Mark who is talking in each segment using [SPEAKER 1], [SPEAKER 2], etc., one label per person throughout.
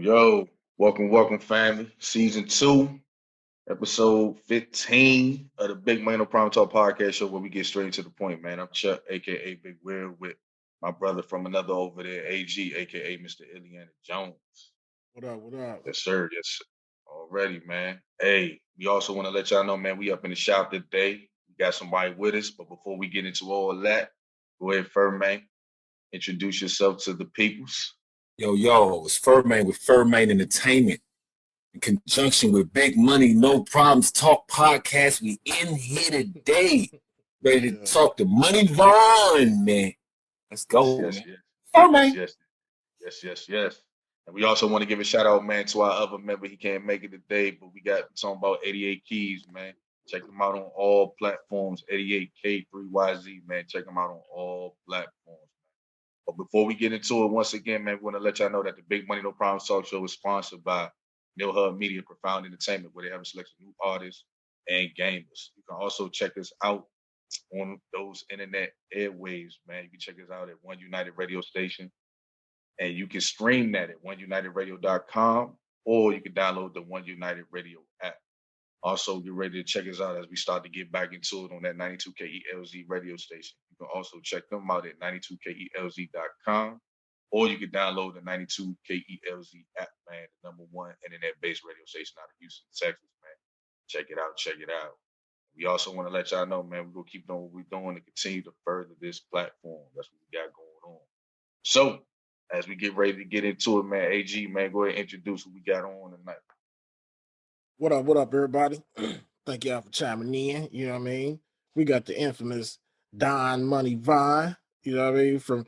[SPEAKER 1] Yo, welcome, family. Season 2, episode 15 of the Big Man No Problem Talk podcast show where we get straight to the point, man. I'm Chuck, aka Big Will, with my brother from another over there, AG, aka Mr. Iliana Jones.
[SPEAKER 2] What up? What up?
[SPEAKER 1] Yes, sir. Yes, sir. Already, man. Hey, we also want to let y'all know, man, we up in the shop today. We got somebody with us, but before we get into all that, go ahead, Furman. Introduce yourself to the peoples.
[SPEAKER 3] Yo, it's Furman with Furman Entertainment in conjunction with Big Money No Problems Talk Podcast. We in here today, ready to talk to Money Vaughn, man. Let's
[SPEAKER 1] Yes,
[SPEAKER 3] go,
[SPEAKER 1] yes,
[SPEAKER 3] man.
[SPEAKER 1] yes. Yes,
[SPEAKER 3] Furman.
[SPEAKER 1] yes. Yes. And we also want to give a shout out, man, to our other member. He can't make it today, but we got talking about 88 Keys, man. Check them out on all platforms. 88K3YZ, man. Check them out on all platforms. But before we get into it, once again, man, we want to let y'all know that the Big Money No Problems Talk Show is sponsored by Nil Hub Media, Profound Entertainment, where they have a selection of new artists and gamers. You can also check us out on those internet airwaves, man. You can check us out at One United Radio Station, and you can stream that at oneunitedradio.com, or you can download the One United Radio app. Also, get ready to check us out as we start to get back into it on that 92KELZ radio station. You can also check them out at 92KELZ.com, or you can download the 92KELZ app, man, the number one internet-based radio station out of Houston, Texas, man. Check it out. We also want to let y'all know, man, we're going to keep doing what we're doing to continue to further this platform. That's what we got going on. So, as we get ready to get into it, man, AG, man, go ahead and introduce what we got on tonight.
[SPEAKER 2] What up, everybody? Thank y'all for chiming in. You know what I mean? We got the infamous Don Money Vine. You know what I mean? From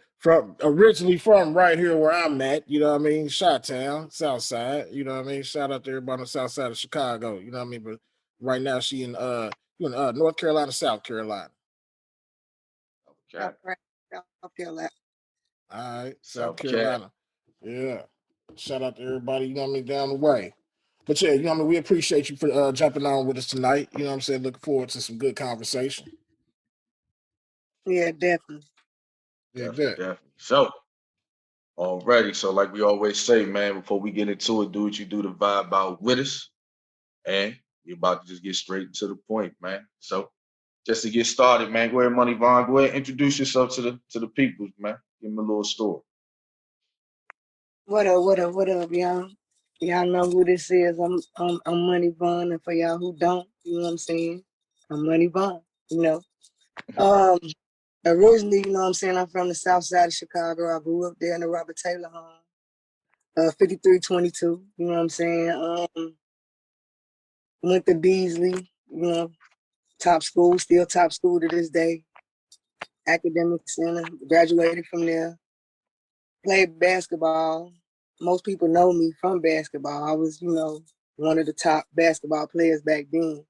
[SPEAKER 2] originally from right here where I'm at. You know what I mean? Chi-Town, South Side. You know what I mean? Shout out to everybody on the South Side of Chicago. You know what I mean? But right now she in North Carolina, South Carolina.
[SPEAKER 1] Okay.
[SPEAKER 4] South Carolina.
[SPEAKER 2] All right, South
[SPEAKER 1] South Cat.
[SPEAKER 2] Carolina. Yeah. Shout out to everybody, you know what I mean, down the way. But yeah, you know what I mean, we appreciate you for jumping on with us tonight. You know what I'm saying? Looking forward to some good conversation.
[SPEAKER 4] Yeah, definitely.
[SPEAKER 2] Dig
[SPEAKER 1] Definitely,
[SPEAKER 2] that.
[SPEAKER 1] definitely. So, already. So, like we always say, man, before we get into it, do what you do to vibe out with us. And we're about to just get straight to the point, man. So, just to get started, man, go ahead, Money Vaughn. Go ahead, introduce yourself to the people, man. Give them a little story.
[SPEAKER 4] What up, y'all? Y'all know who this is. I'm Money Vaughn, and for y'all who don't, you know what I'm saying? I'm Money Vaughn, you know. Um, Originally, you know what I'm saying, I'm from the south side of Chicago. I grew up there in the Robert Taylor home. 5322, you know what I'm saying? Went to Beasley, you know, top school, still top school to this day. Academic center, graduated from there. Played basketball. Most people know me from basketball. I was, one of the top basketball players back then.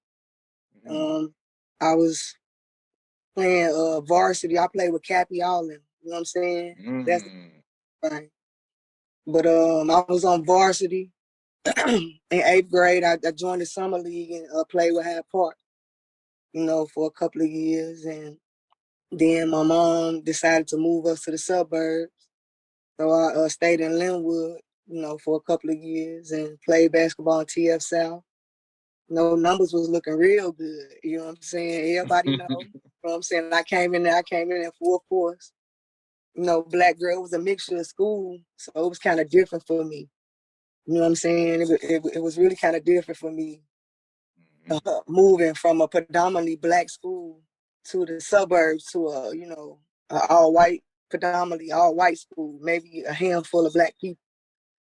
[SPEAKER 4] I was playing varsity. I played with Cappy Allen. You know what I'm saying? That's the thing. But I was on varsity in 8th grade. I joined the summer league and played with Hyde Park, for a couple of years. And then my mom decided to move us to the suburbs. So I stayed in Linwood, for a couple of years and played basketball in TF South. Numbers was looking real good. You know what I'm saying? Everybody know. You know what I'm saying? I came in there full force. Black girl was a mixture of school, so it was kind of different for me. You know what I'm saying? It was really kind of different for me moving from a predominantly black school to the suburbs to predominantly all white school, maybe a handful of black people.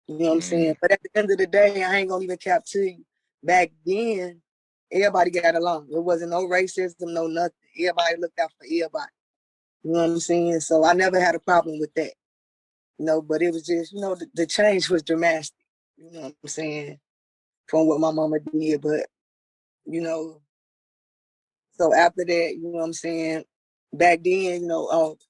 [SPEAKER 4] You know what I'm saying? But at the end of the day, I ain't gonna even cap to you. Back then, everybody got along. There wasn't no racism, no nothing. Everybody looked out for everybody. You know what I'm saying? So I never had a problem with that. But it was just, the change was dramatic. You know what I'm saying? From what my mama did. But, so after that, you know what I'm saying? Back then,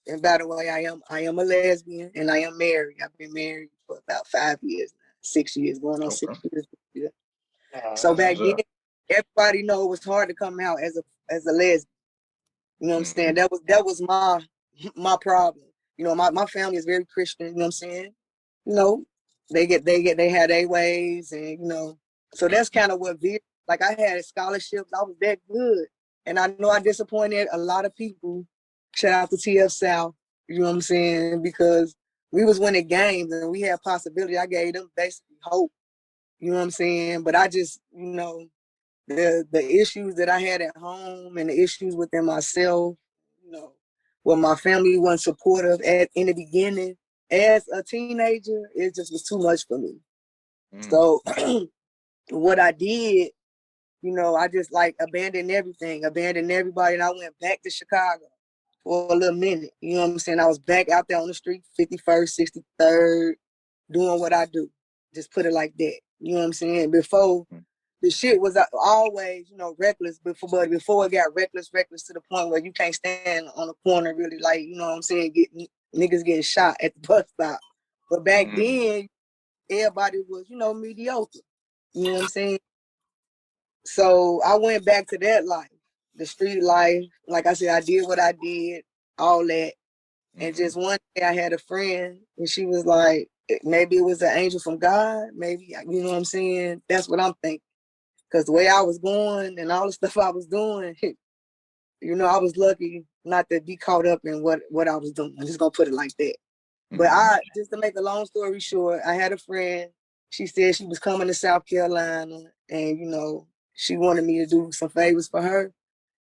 [SPEAKER 4] and by the way, I am a lesbian and I am married. I've been married for about 5 years now, 6 years, going on 6 years. Yeah. So back then, everybody know it was hard to come out as a lesbian. You know what I'm saying? That was my problem. My family is very Christian, you know what I'm saying? they had their ways, and you know, so that's kind of what like I had scholarships. I was that good, and I know I disappointed a lot of people. Shout out to TF South, you know what I'm saying? Because we was winning games and we had possibility. I gave them basically hope, you know what I'm saying? But I just, you know, the issues that I had at home and the issues within myself, you know, where my family wasn't supportive in the beginning. As a teenager, it just was too much for me. So what I did, you know, I just like abandoned everything, abandoned everybody, and I went back to Chicago for a little minute. You know what I'm saying? I was back out there on the street, 51st, 63rd, doing what I do. Just put it like that. You know what I'm saying? Before the shit was always, you know, reckless, but before it got reckless to the point where you can't stand on the corner really, like, you know what I'm saying, niggas getting shot at the bus stop. But back then, everybody was, you know, mediocre. You know what I'm saying? So I went back to that life, the street life. Like I said, I did what I did, all that. And just one day I had a friend and she was like, maybe it was an angel from God. Maybe, you know what I'm saying? That's what I'm thinking. Because the way I was going and all the stuff I was doing, you know, I was lucky not to be caught up in what I was doing. I'm just going to put it like that. But just to make a long story short, I had a friend. She said she was coming to South Carolina and, you know, she wanted me to do some favors for her.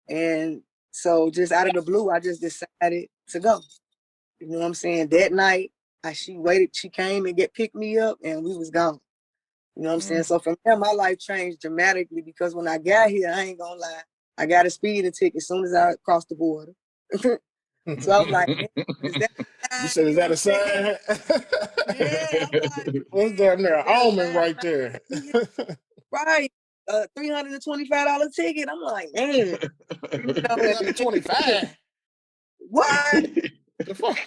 [SPEAKER 4] And so just out of the blue, I just decided to go. You know what I'm saying? That night, she came and picked me up and we was gone. You know what I'm saying? So from there, my life changed dramatically because when I got here, I ain't gonna lie, I got a speeding ticket as soon as I crossed the border. So I'm like, is that a sign?
[SPEAKER 2] You said, is that a sign?
[SPEAKER 4] Yeah, I'm like,
[SPEAKER 2] What's down there?
[SPEAKER 4] is that a
[SPEAKER 2] Almond
[SPEAKER 4] sign?
[SPEAKER 2] right there.
[SPEAKER 4] Right. $325 ticket. I'm like, man, you know,
[SPEAKER 2] 325.
[SPEAKER 4] what?
[SPEAKER 2] The fuck?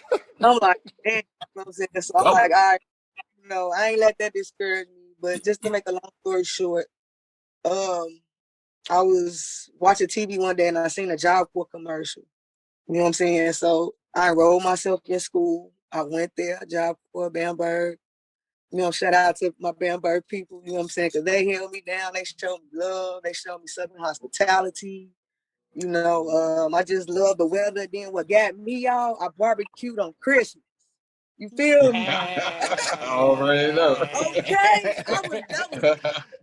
[SPEAKER 4] I'm like, damn, you know what I'm saying? So I'm like, all right, you know, I ain't let that discourage me. But just to make a long story short, I was watching TV one day and I seen a Job Corps commercial. You know what I'm saying? So I enrolled myself in school. I went there, Job Corps, Bamberg. You know, shout out to my Bamberg people, you know what I'm saying? Because they held me down. They showed me love. They showed me Southern hospitality. You know, I just love the weather. Then what got me, y'all, I barbecued on Christmas. You feel me?
[SPEAKER 1] I already know.
[SPEAKER 4] Okay. That was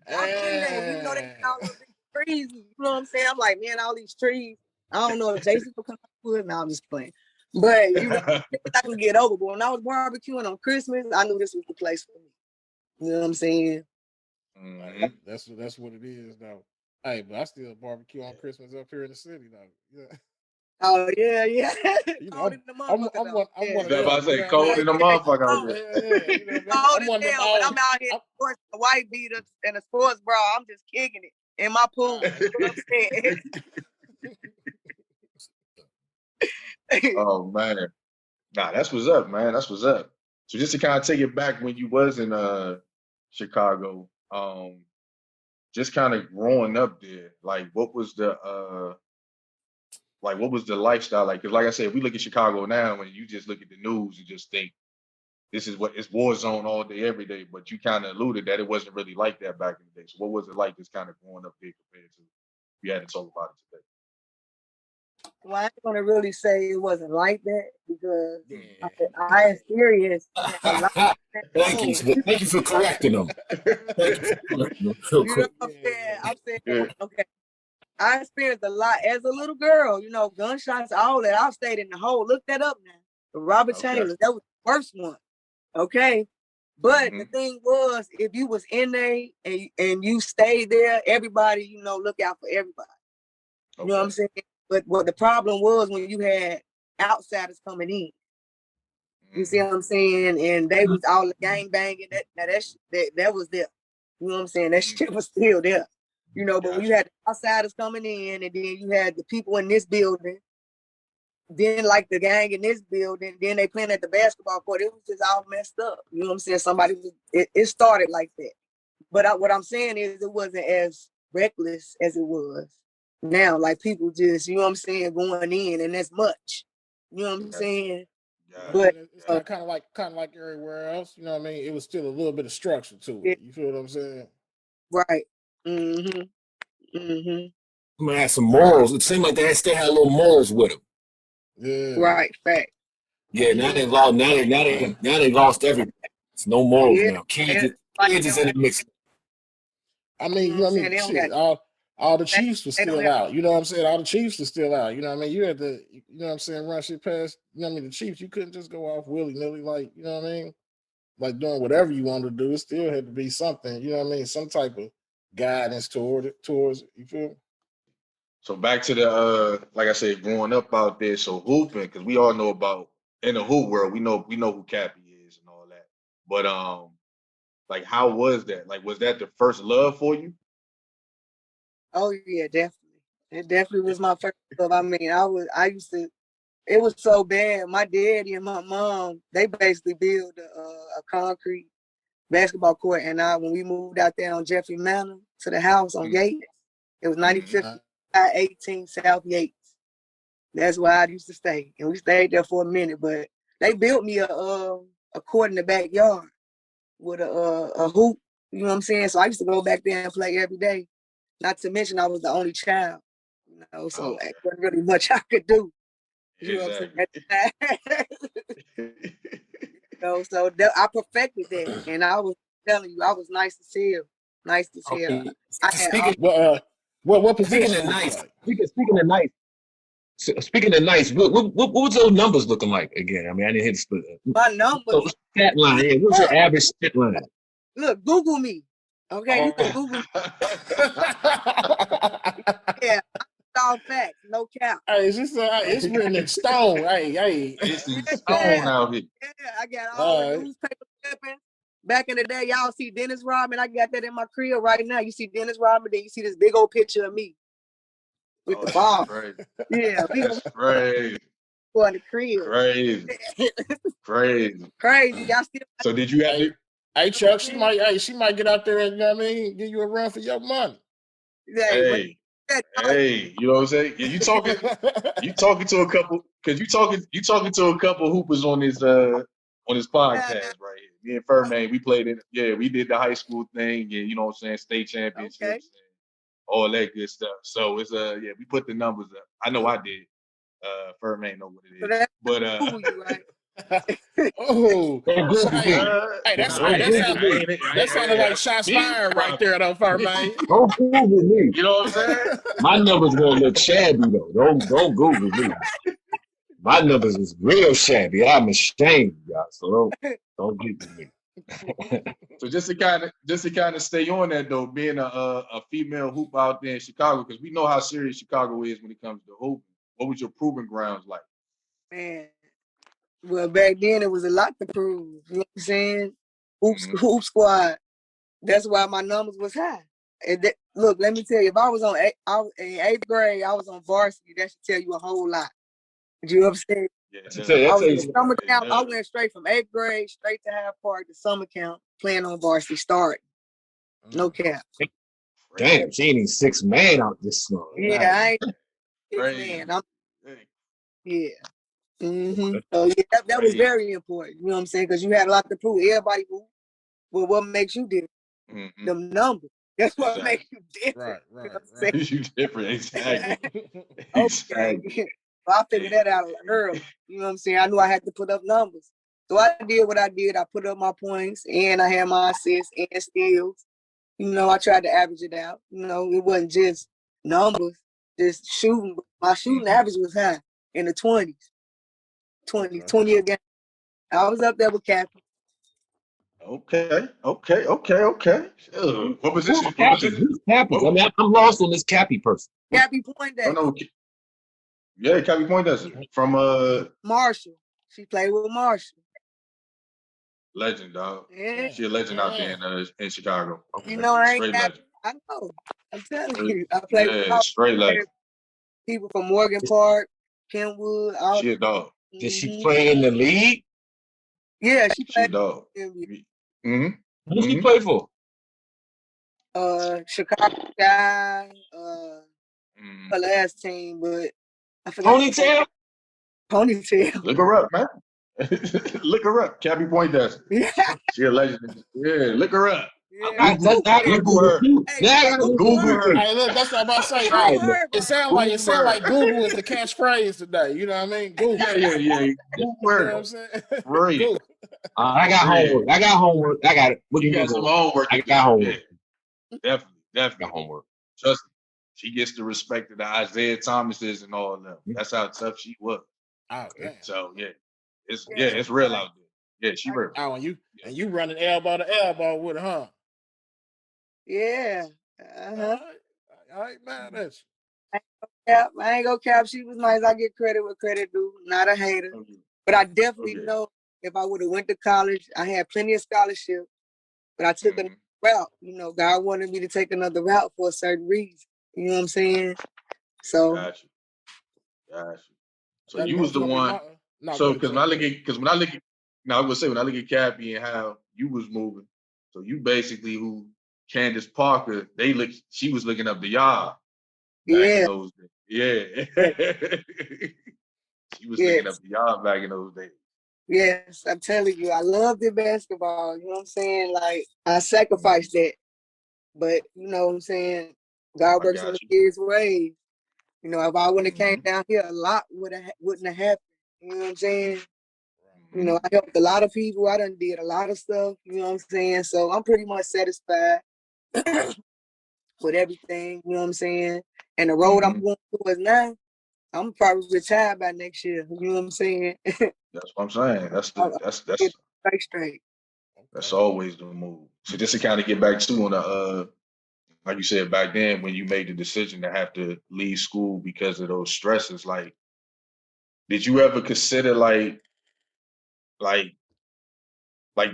[SPEAKER 4] Boxing Day. You know, they got all those big trees. You know what I'm saying? I'm like, man, all these trees. I don't know if Jason will come up with it. No, I'm just playing. But, you know, I can get over. But when I was barbecuing on Christmas, I knew this was the place for me. You know what I'm saying?
[SPEAKER 2] That's what it is, though. Hey, but I still barbecue on Christmas up here in the city, though. Yeah.
[SPEAKER 4] Oh, yeah, yeah.
[SPEAKER 2] You
[SPEAKER 4] Cold
[SPEAKER 2] know,
[SPEAKER 4] in the
[SPEAKER 2] I'm
[SPEAKER 4] motherfucker,
[SPEAKER 2] I'm
[SPEAKER 4] though.
[SPEAKER 2] one I'm
[SPEAKER 4] Yeah.
[SPEAKER 2] one of
[SPEAKER 1] That's
[SPEAKER 2] them.
[SPEAKER 1] about to
[SPEAKER 2] You
[SPEAKER 1] say
[SPEAKER 2] know what I
[SPEAKER 1] cold
[SPEAKER 2] mean?
[SPEAKER 1] in the
[SPEAKER 4] Yeah,
[SPEAKER 1] motherfucker out
[SPEAKER 4] cold.
[SPEAKER 1] there.
[SPEAKER 2] Yeah. You know what I mean?
[SPEAKER 4] Cold
[SPEAKER 2] I'm
[SPEAKER 4] as
[SPEAKER 2] one of them
[SPEAKER 4] hell, but
[SPEAKER 2] all.
[SPEAKER 4] I'm out here in sports, the white beater and a sports bra. I'm just kicking it in my pool. You know what I'm saying?
[SPEAKER 1] Oh man. Nah, that's what's up, man. That's what's up. So just to kind of take it back when you was in Chicago, just kind of growing up there, like what was the lifestyle like? Because like I said, if we look at Chicago now, when you just look at the news, you just think this is what it's war zone all day, every day. But you kind of alluded that it wasn't really like that back in the day. So what was it like just kind of growing up there compared to if you had to talk about it today?
[SPEAKER 4] Well, I ain't gonna really say it wasn't like that because
[SPEAKER 2] Yeah.
[SPEAKER 4] I experienced a lot at
[SPEAKER 3] Thank you.
[SPEAKER 4] home.
[SPEAKER 3] Thank you for correcting them. Thank you for correcting them real
[SPEAKER 4] You know
[SPEAKER 3] quick.
[SPEAKER 4] what I'm saying? I'm saying,
[SPEAKER 1] Yeah.
[SPEAKER 4] okay, I experienced a lot as a little girl, you know, gunshots, all that. I've stayed in the hole. Look that up now. Robert
[SPEAKER 1] Okay.
[SPEAKER 4] Taylor, that was the worst one. Okay. But the
[SPEAKER 1] Mhm.
[SPEAKER 4] thing was, if you was in there and you stayed there, everybody, you know, look out for everybody. You know what I'm
[SPEAKER 1] Okay.
[SPEAKER 4] saying? But what the problem was when you had outsiders coming in. You see
[SPEAKER 1] Mhm.
[SPEAKER 4] what I'm saying? And they was all gang banging. That was there. You know what I'm saying? That
[SPEAKER 1] Mhm.
[SPEAKER 4] shit was still there. You know, but when you
[SPEAKER 1] Gotcha.
[SPEAKER 4] had the outsiders coming in and then you had the people in this building, then like the gang in this building, then they playing at the basketball court, it was just all messed up. You know what I'm saying? It started like that. But what I'm saying is it wasn't as reckless as it was now. Like people just, you know what I'm saying, going in and that's much. You know what I'm
[SPEAKER 1] Okay.
[SPEAKER 4] saying?
[SPEAKER 1] Got
[SPEAKER 4] But
[SPEAKER 1] it.
[SPEAKER 2] It's
[SPEAKER 1] Got
[SPEAKER 2] not kind of like everywhere else. You know what I mean? It was still a little bit of structure to
[SPEAKER 4] yeah,
[SPEAKER 2] it. You feel what I'm saying?
[SPEAKER 4] right. Mm-hmm.
[SPEAKER 3] I'm gonna have some morals. It seemed like they still had a little morals with them.
[SPEAKER 2] Yeah.
[SPEAKER 4] Right. Fact.
[SPEAKER 3] Yeah, now they lost. Now they lost everything. It's no morals
[SPEAKER 4] Yeah.
[SPEAKER 3] now.
[SPEAKER 4] And like
[SPEAKER 3] Kids
[SPEAKER 4] they
[SPEAKER 3] is
[SPEAKER 4] don't
[SPEAKER 3] in
[SPEAKER 4] have,
[SPEAKER 3] the mix.
[SPEAKER 2] I
[SPEAKER 4] you
[SPEAKER 2] mean,
[SPEAKER 4] know
[SPEAKER 2] you
[SPEAKER 4] what
[SPEAKER 2] know
[SPEAKER 4] I'm
[SPEAKER 2] what I
[SPEAKER 4] saying?
[SPEAKER 2] mean?
[SPEAKER 4] They don't got
[SPEAKER 2] Shit, all the Chiefs were
[SPEAKER 4] they don't
[SPEAKER 2] still
[SPEAKER 4] have
[SPEAKER 2] out. You know what I'm saying? All the Chiefs were still out. You know what I mean? You had to, you know what I'm saying, run shit past, you know what I mean, the Chiefs. You couldn't just go off willy-nilly, like, you know what I mean? Like doing whatever you wanted to do. It still had to be something, you know what I mean? Some type of guidance towards it. You feel me?
[SPEAKER 1] So back to the like I said, growing up out there, so hooping, because we all know about in the hoop world, we know who Cappy is and all that. But like how was that? Like was that the first love for you?
[SPEAKER 4] Oh yeah, definitely. It definitely was my first love. I mean, I used to. It was so bad. My daddy and my mom, they basically built a concrete basketball court, and when we moved out there on Jeffrey Manor to the house on
[SPEAKER 1] Mm,
[SPEAKER 4] Yates, it was
[SPEAKER 1] mm,
[SPEAKER 4] 95th, 18 South Yates. That's where I used to stay, and we stayed there for a minute. But they built me a court in the backyard with a hoop. You know what I'm saying? So I used to go back there and play every day. Not to mention I was the only child, so
[SPEAKER 1] okay,
[SPEAKER 4] it wasn't really much I could do. You know what I'm saying?
[SPEAKER 1] exactly.
[SPEAKER 4] At the time. So I perfected that, and I was telling you, I was nice as hell, nice as hell.
[SPEAKER 3] Okay.
[SPEAKER 4] I had all,
[SPEAKER 3] Speaking
[SPEAKER 2] What
[SPEAKER 3] speaking
[SPEAKER 2] position
[SPEAKER 3] of
[SPEAKER 2] was you
[SPEAKER 3] nice,
[SPEAKER 2] like?
[SPEAKER 3] speaking of nice, what was those numbers looking like again? I mean, I didn't hit the split.
[SPEAKER 4] my
[SPEAKER 3] So
[SPEAKER 4] numbers.
[SPEAKER 3] stat line, yeah. What's your
[SPEAKER 4] Look,
[SPEAKER 3] average stat line?
[SPEAKER 4] look, Google me. Okay, you can
[SPEAKER 3] Oh,
[SPEAKER 4] Google me. Yeah, all facts, no cap.
[SPEAKER 2] Hey, she said it's written in stone. Hey.
[SPEAKER 1] It's in stone
[SPEAKER 4] Yeah,
[SPEAKER 1] out here.
[SPEAKER 4] yeah, I got all the
[SPEAKER 2] All right.
[SPEAKER 4] newspaper clippings. Back in the day, y'all see Dennis Rodman. I got that in my crib right now. You see Dennis Rodman, then you see this big old picture of me with
[SPEAKER 1] Oh,
[SPEAKER 4] the
[SPEAKER 1] that's
[SPEAKER 4] ball.
[SPEAKER 1] crazy.
[SPEAKER 4] Yeah, we
[SPEAKER 1] That's crazy.
[SPEAKER 4] go in the crib.
[SPEAKER 1] Crazy. Crazy.
[SPEAKER 4] Crazy. Y'all still
[SPEAKER 1] So did you have to?
[SPEAKER 2] Hey Chuck, she might get out there and you know what I mean, give you a run for your money.
[SPEAKER 4] hey, but
[SPEAKER 1] Hey, hey, you know what I'm saying? Yeah, you talking to a couple because you talking to a couple hoopers on this podcast right here. Me and Furman, we played in, yeah, we did the high school thing and you know what I'm saying, state championships
[SPEAKER 4] okay.
[SPEAKER 1] and all that good stuff. So it's yeah, we put the numbers up. I know I did. Furman know what
[SPEAKER 4] So
[SPEAKER 1] it is.
[SPEAKER 4] that's
[SPEAKER 1] But
[SPEAKER 4] Google you, right?
[SPEAKER 2] Oh,
[SPEAKER 3] don't Google me.
[SPEAKER 2] hey, that's
[SPEAKER 1] I
[SPEAKER 3] Don't
[SPEAKER 1] ain't,
[SPEAKER 3] Google
[SPEAKER 1] I
[SPEAKER 3] me.
[SPEAKER 1] ain't, I
[SPEAKER 2] that
[SPEAKER 1] ain't,
[SPEAKER 2] sounded like shots
[SPEAKER 1] me
[SPEAKER 2] fired right
[SPEAKER 1] probably.
[SPEAKER 2] there though, Furman.
[SPEAKER 3] Don't Google me.
[SPEAKER 1] You know what I'm saying?
[SPEAKER 3] My numbers gonna look shabby though. Don't Google me. My numbers is real shabby. I'm ashamed, y'all. So don't Google me.
[SPEAKER 1] So just to kind of stay on that though, being a female hoop out there in Chicago, because we know how serious Chicago is when it comes to hooping. What was your proving grounds like?
[SPEAKER 4] Man. Well, back then it was a lot to prove. You know what I'm saying?
[SPEAKER 1] Hmm.
[SPEAKER 4] Hoop squad. That's why my numbers was high. Look, let me tell you, if I was in 8th grade, I was on varsity. That should tell you a whole lot. You know what I'm saying?
[SPEAKER 1] Yeah, it
[SPEAKER 3] That's it.
[SPEAKER 4] I
[SPEAKER 1] does.
[SPEAKER 3] That's
[SPEAKER 4] was in
[SPEAKER 3] it.
[SPEAKER 4] summer
[SPEAKER 1] It
[SPEAKER 4] camp. I
[SPEAKER 1] does.
[SPEAKER 4] went straight from 8th grade straight to Hyde Park to summer camp, playing on varsity. Start no cap.
[SPEAKER 3] Damn,
[SPEAKER 1] Crazy.
[SPEAKER 3] she ain't even 6 man out this song.
[SPEAKER 4] Yeah,
[SPEAKER 3] God,
[SPEAKER 4] I ain't six
[SPEAKER 1] Crazy.
[SPEAKER 4] man. I'm
[SPEAKER 1] Hey,
[SPEAKER 4] yeah.
[SPEAKER 3] okay.
[SPEAKER 4] So yeah, that was
[SPEAKER 1] crazy.
[SPEAKER 4] very important. You know what I'm saying? Because you had a lot to prove. Everybody moved. But what makes you different?
[SPEAKER 1] Hmm.
[SPEAKER 4] Them numbers. That's what
[SPEAKER 1] Exactly.
[SPEAKER 4] makes you different.
[SPEAKER 2] Right,
[SPEAKER 4] You know
[SPEAKER 2] right,
[SPEAKER 4] what I'm
[SPEAKER 1] You different. Exactly.
[SPEAKER 4] saying? Okay.
[SPEAKER 1] Exactly.
[SPEAKER 4] So I figured
[SPEAKER 1] Hey,
[SPEAKER 4] that out early. You know what I'm saying? I knew I had to put up numbers. So I did what I did. I put up my points and I had my assists and steals. I tried to average it out. It wasn't just numbers, just shooting. My shooting
[SPEAKER 1] mhm.
[SPEAKER 4] average was high in the 20s, 20,
[SPEAKER 2] Okay.
[SPEAKER 4] 20 a game. I was up there with Cappy.
[SPEAKER 1] Okay. What
[SPEAKER 3] Who's
[SPEAKER 1] position? What
[SPEAKER 3] Cappy?
[SPEAKER 1] position?
[SPEAKER 3] Who's Cappy? I
[SPEAKER 1] What?
[SPEAKER 3] mean, I'm lost on this Cappy person.
[SPEAKER 4] Cappy
[SPEAKER 1] Oh no.
[SPEAKER 4] Poindexter,
[SPEAKER 1] Yeah, Cappy Poindexter from
[SPEAKER 4] Marshall. She played with Marshall.
[SPEAKER 1] legend, dog.
[SPEAKER 4] Yeah.
[SPEAKER 2] Yeah,
[SPEAKER 1] She a legend out there
[SPEAKER 2] yeah.
[SPEAKER 1] in Chicago.
[SPEAKER 3] Okay.
[SPEAKER 4] I ain't
[SPEAKER 1] Straight
[SPEAKER 4] happy.
[SPEAKER 1] legend.
[SPEAKER 4] I know. I'm telling
[SPEAKER 1] Straight,
[SPEAKER 4] you. I played with
[SPEAKER 1] yeah,
[SPEAKER 4] all
[SPEAKER 1] straight legend.
[SPEAKER 4] people from Morgan Park, Kenwood, all.
[SPEAKER 1] She a dog.
[SPEAKER 3] Did she
[SPEAKER 4] hmm
[SPEAKER 3] play in the league?
[SPEAKER 4] Yeah, she
[SPEAKER 1] She a
[SPEAKER 4] played
[SPEAKER 1] dog.
[SPEAKER 4] in
[SPEAKER 1] Mm-hmm.
[SPEAKER 3] Who did she
[SPEAKER 1] Mm-hmm.
[SPEAKER 3] play for?
[SPEAKER 4] Chicago Sky,
[SPEAKER 1] Mm-hmm.
[SPEAKER 4] her last team, but I forgot the
[SPEAKER 3] Ponytail?
[SPEAKER 4] ponytail.
[SPEAKER 1] Look her up, man. Look her up, Cappy Poindexter.
[SPEAKER 4] Yeah,
[SPEAKER 1] She a legend. Yeah, look her up.
[SPEAKER 4] yeah.
[SPEAKER 3] Now I gotta
[SPEAKER 1] Google
[SPEAKER 3] Google
[SPEAKER 1] her.
[SPEAKER 3] too.
[SPEAKER 4] Hey,
[SPEAKER 3] Now I gotta
[SPEAKER 1] Google
[SPEAKER 3] Google
[SPEAKER 1] her.
[SPEAKER 3] too.
[SPEAKER 2] Hey, look, that's what I'm about to say.
[SPEAKER 3] All right,
[SPEAKER 2] Hey,
[SPEAKER 4] Google
[SPEAKER 3] man.
[SPEAKER 4] her,
[SPEAKER 2] it
[SPEAKER 4] bro.
[SPEAKER 2] sound
[SPEAKER 1] Google
[SPEAKER 2] like
[SPEAKER 1] her.
[SPEAKER 2] Google is the catchphrase today. You know what I mean? Google.
[SPEAKER 1] Yeah. Google
[SPEAKER 2] You know what
[SPEAKER 1] her.
[SPEAKER 2] I'm saying?
[SPEAKER 1] For real.
[SPEAKER 2] Google.
[SPEAKER 3] I got
[SPEAKER 1] For real.
[SPEAKER 3] homework. I got homework. I got it. What
[SPEAKER 1] You
[SPEAKER 3] you
[SPEAKER 1] got
[SPEAKER 3] need
[SPEAKER 1] some
[SPEAKER 3] to
[SPEAKER 1] homework
[SPEAKER 3] I
[SPEAKER 1] to do.
[SPEAKER 3] got
[SPEAKER 1] Yeah,
[SPEAKER 3] homework.
[SPEAKER 1] definitely.
[SPEAKER 3] I got
[SPEAKER 1] Definitely.
[SPEAKER 3] homework.
[SPEAKER 1] Trust me. She gets the respect of the Isaiah Thomases and all of them. That's how tough she was.
[SPEAKER 2] Oh
[SPEAKER 3] Okay.
[SPEAKER 2] damn.
[SPEAKER 1] So yeah,
[SPEAKER 4] Yeah,
[SPEAKER 1] it's real out there. Yeah, she
[SPEAKER 4] I-
[SPEAKER 1] real.
[SPEAKER 2] Oh, and
[SPEAKER 1] Yeah.
[SPEAKER 2] you running elbow to elbow with her, huh?
[SPEAKER 4] yeah.
[SPEAKER 2] All
[SPEAKER 4] Uh-huh.
[SPEAKER 2] right. I ain't mad at you.
[SPEAKER 4] Cap, I ain't gonna cap. She was nice. I get credit where credit due. Not a hater,
[SPEAKER 1] Okay.
[SPEAKER 4] but I definitely
[SPEAKER 1] Okay.
[SPEAKER 4] know if I would have went to college, I had plenty of scholarship, but I took another
[SPEAKER 1] Mhm.
[SPEAKER 4] route. You know, God wanted me to take another route for a certain reason. You know what I'm saying? So
[SPEAKER 1] Got you. Got you. So
[SPEAKER 2] That,
[SPEAKER 1] you was
[SPEAKER 2] that's
[SPEAKER 1] the
[SPEAKER 2] gonna be
[SPEAKER 1] one.
[SPEAKER 2] my. No, go
[SPEAKER 1] So
[SPEAKER 2] ahead,
[SPEAKER 1] because
[SPEAKER 2] Jay.
[SPEAKER 1] when I look at now, I would say when I look at Cappy and how you was moving, so you basically who Candace Parker, she was looking up to y'all back in
[SPEAKER 4] yeah,
[SPEAKER 1] those days. Yeah.
[SPEAKER 4] yeah,
[SPEAKER 1] She was looking up
[SPEAKER 4] yes,
[SPEAKER 1] to y'all back in those days.
[SPEAKER 4] yes. I'm telling you, I love the basketball. You know what I'm saying? Like I
[SPEAKER 1] Mhm.
[SPEAKER 4] sacrificed that, but you know what I'm saying? God
[SPEAKER 1] I
[SPEAKER 4] works in
[SPEAKER 1] got you.
[SPEAKER 4] mysterious ways. You know, if I wouldn't have came
[SPEAKER 1] Hmm.
[SPEAKER 4] down here, a lot wouldn't have happened. You know what I'm saying? You
[SPEAKER 1] Hmm.
[SPEAKER 4] know, I helped a lot of people. I done did a lot of stuff. You know what I'm saying? So I'm pretty much satisfied with everything. You know what I'm saying? And the road I'm
[SPEAKER 1] Hmm.
[SPEAKER 4] going towards now, I'm probably retired by next year. You know what I'm saying?
[SPEAKER 1] That's what I'm saying.
[SPEAKER 4] I'll get straight.
[SPEAKER 1] That's
[SPEAKER 2] Okay.
[SPEAKER 1] always the move. So just to kind of get back to on the like you said back then when you made the decision to have to leave school because of those stresses, like did you ever consider like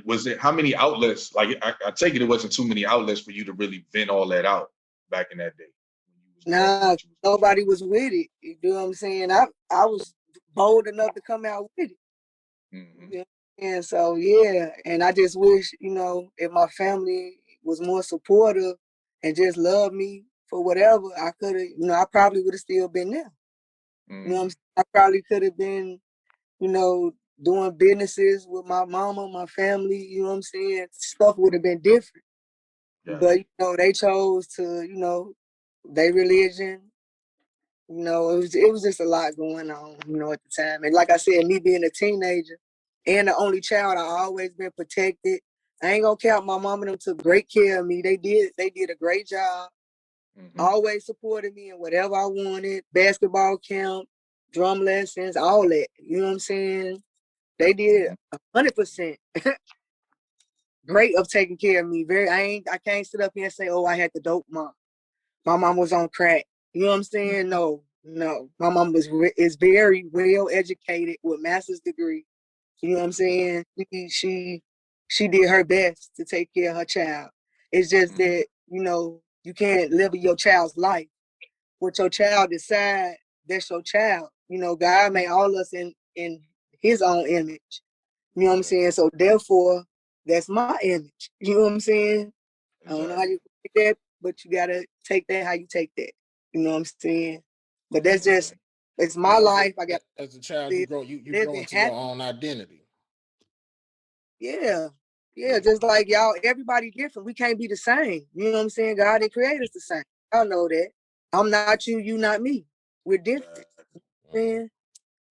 [SPEAKER 1] was it how many outlets? Like I take it wasn't too many outlets for you to really vent all that out back in that day when you was going through
[SPEAKER 4] Nah,
[SPEAKER 1] what you was going
[SPEAKER 4] nobody was with it. You know what I'm saying? I was bold enough to come out with it.
[SPEAKER 1] through. Hmm.
[SPEAKER 4] Yeah. And so yeah, and I just wish, you know, if my family was more supportive and just loved me for whatever, I could have, you know, I probably would have still been there. You know what I'm
[SPEAKER 1] Hmm.
[SPEAKER 4] saying? I probably could have been, you know, doing businesses with my mama, my family, you know what I'm saying? Stuff would have been different.
[SPEAKER 1] Got
[SPEAKER 4] But, you know, they chose to, you know, their religion. You know, it was just a lot going on, you know, at the time. And like I said, me being a teenager and the only child, I always been protected. I ain't gonna count my mom and them took great care of me. They did a great job.
[SPEAKER 1] you. Hmm.
[SPEAKER 4] Always supported me in whatever I wanted. Basketball camp, drum lessons, all that. You know what I'm saying? They did
[SPEAKER 1] Hmm.
[SPEAKER 4] 100% great of taking care of me. I can't sit up here and say, oh, I had the dope mom. My mom was on crack. You know what I'm saying? No, no. My mom is very well educated with master's degree. You know what I'm saying? She did her best to take care of her child. It's just
[SPEAKER 1] Hmm.
[SPEAKER 4] that, you know, you can't live your child's life. What your child decide, that's your child. You know, God made all us in his own image. You know what I'm
[SPEAKER 1] Yeah,
[SPEAKER 4] saying? So therefore, that's my image. You know what I'm saying? I don't know how
[SPEAKER 1] exactly.
[SPEAKER 4] you take that, but you gotta take that how you take that. You know what I'm saying? But that's just
[SPEAKER 1] Hmm.
[SPEAKER 4] it's my
[SPEAKER 2] Yeah,
[SPEAKER 4] life. I got
[SPEAKER 2] as a child,
[SPEAKER 4] to
[SPEAKER 2] you
[SPEAKER 4] live
[SPEAKER 2] grow
[SPEAKER 4] and
[SPEAKER 2] into your
[SPEAKER 4] happy.
[SPEAKER 2] own identity.
[SPEAKER 4] Yeah. Yeah, just like y'all, everybody different. We can't be the same. You know what I'm saying? God didn't create us the same. Y'all know that. I'm not you, you not me. We're different.
[SPEAKER 1] Exactly.
[SPEAKER 2] Mhm.
[SPEAKER 4] Man.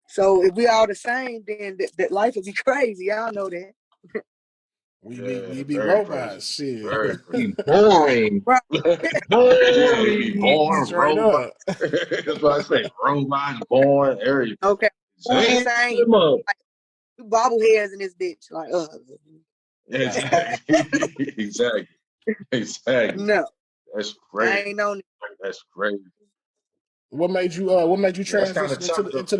[SPEAKER 4] So if we all the same, then that life would be crazy. Y'all know that.
[SPEAKER 2] We
[SPEAKER 1] Yeah,
[SPEAKER 2] be
[SPEAKER 1] very crazy.
[SPEAKER 2] robots, shit.
[SPEAKER 1] Very crazy.
[SPEAKER 3] Be boring.
[SPEAKER 4] Right.
[SPEAKER 1] Yeah, be
[SPEAKER 3] Boring.
[SPEAKER 1] born
[SPEAKER 2] Straight
[SPEAKER 1] robots.
[SPEAKER 2] up.
[SPEAKER 1] That's what I say. Robots born, everything.
[SPEAKER 4] Okay. Born the
[SPEAKER 1] Exactly.
[SPEAKER 3] Man,
[SPEAKER 4] same.
[SPEAKER 3] them up.
[SPEAKER 4] Like we bobbleheads in this bitch. Like,
[SPEAKER 1] Exactly. Exactly. Exactly.
[SPEAKER 4] no,
[SPEAKER 1] That's
[SPEAKER 4] I
[SPEAKER 1] crazy.
[SPEAKER 4] ain't on it.
[SPEAKER 1] That's crazy.
[SPEAKER 2] What made you
[SPEAKER 1] Yeah, that's kind of
[SPEAKER 2] transition
[SPEAKER 1] tough though.
[SPEAKER 2] into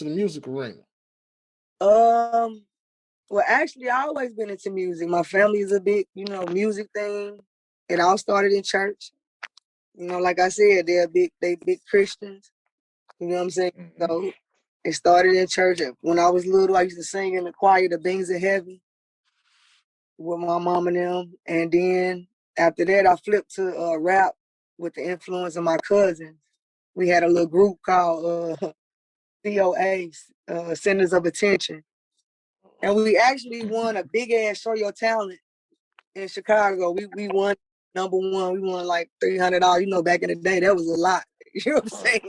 [SPEAKER 2] the music arena?
[SPEAKER 4] Um, well, actually, I always been into music. My family is a big, you know, music thing. It all started in church. You know, like I said, they big Christians. You know what I'm saying?
[SPEAKER 1] Hmm.
[SPEAKER 4] So it started in church. When I was little, I used to sing in the choir, the Things of Heaven, with my mom and them. And then after that, I flipped to rap with the influence of my cousins. We had a little group called COA, Centers of Attention. And we actually won a big ass Show Your Talent in Chicago. We won number one. We won like $300. You know, back in the day, that was a lot. You know what I'm saying?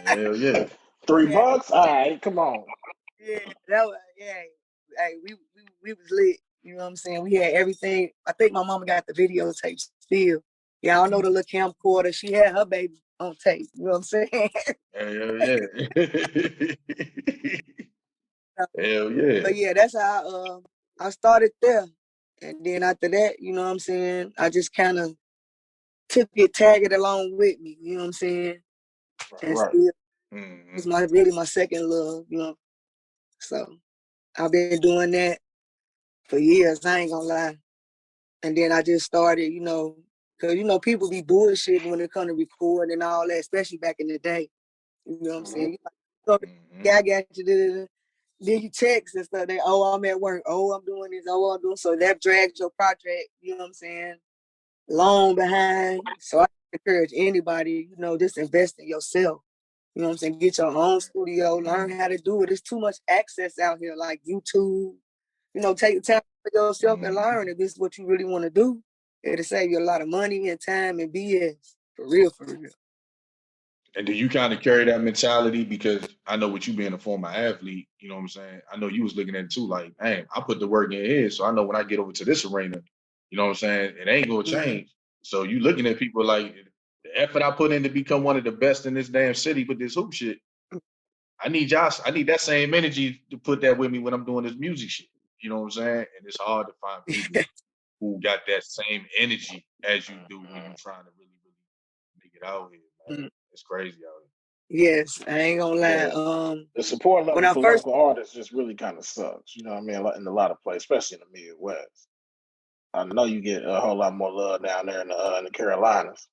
[SPEAKER 1] Hell yeah.
[SPEAKER 2] $3.
[SPEAKER 4] Yeah,
[SPEAKER 2] All right, come on.
[SPEAKER 4] yeah, that was Hey, we was lit. You know what I'm saying? We had everything. I think my mama got the videotape still. Yeah, I don't know the little camcorder. She had her baby on tape. You know what I'm saying?
[SPEAKER 1] Hell yeah. Hell yeah.
[SPEAKER 4] But yeah, that's how I started there. And then after that, you know what I'm saying? I just kind of took it, tag it along with me. You know what I'm saying? And
[SPEAKER 2] Right.
[SPEAKER 4] still,
[SPEAKER 1] Mhm.
[SPEAKER 4] it's really my second love. You know, so I've been doing that for years. I ain't gonna lie. And then I just started, you know, because you know people be bullshitting when it come to record and all that, especially back in the day. You know what I'm saying? Yeah, I got you. Then you text and stuff. They, oh, I'm at work. Oh, I'm doing this. Oh, I'm doing so. That drags your project. You know what I'm saying? Long behind. So I encourage anybody, you know, just invest in yourself. You know what I'm saying? Get your own studio. Learn how to do it. There's too much access out here, like YouTube. You know, take the time for yourself and learn if this is what you really want to do. It'll save you a lot of money and time and BS. For real, for real.
[SPEAKER 1] And do you kind of carry that mentality? Because I know with you being a former athlete, you know what I'm saying? I know you was looking at it too, like, man, I put the work in here, so I know when I get over to this arena, you know what I'm saying, it ain't gonna
[SPEAKER 4] Yeah.
[SPEAKER 1] change. So you looking at people like the effort I put in to become one of the best in this damn city with this hoop shit. I need that same energy to put that with me when I'm doing this music shit. You know what I'm saying? And it's hard to find people who got that same energy as you do when you're trying to really, really make it out here, man. It's crazy out here.
[SPEAKER 4] Yes, I ain't gonna lie.
[SPEAKER 2] Yeah. The support
[SPEAKER 4] When
[SPEAKER 2] level
[SPEAKER 4] I
[SPEAKER 2] for
[SPEAKER 4] first,
[SPEAKER 2] local artists just really kind of sucks. You know what I mean? In a lot of places, especially in the Midwest. I know you get a whole lot more love down there in the Carolinas.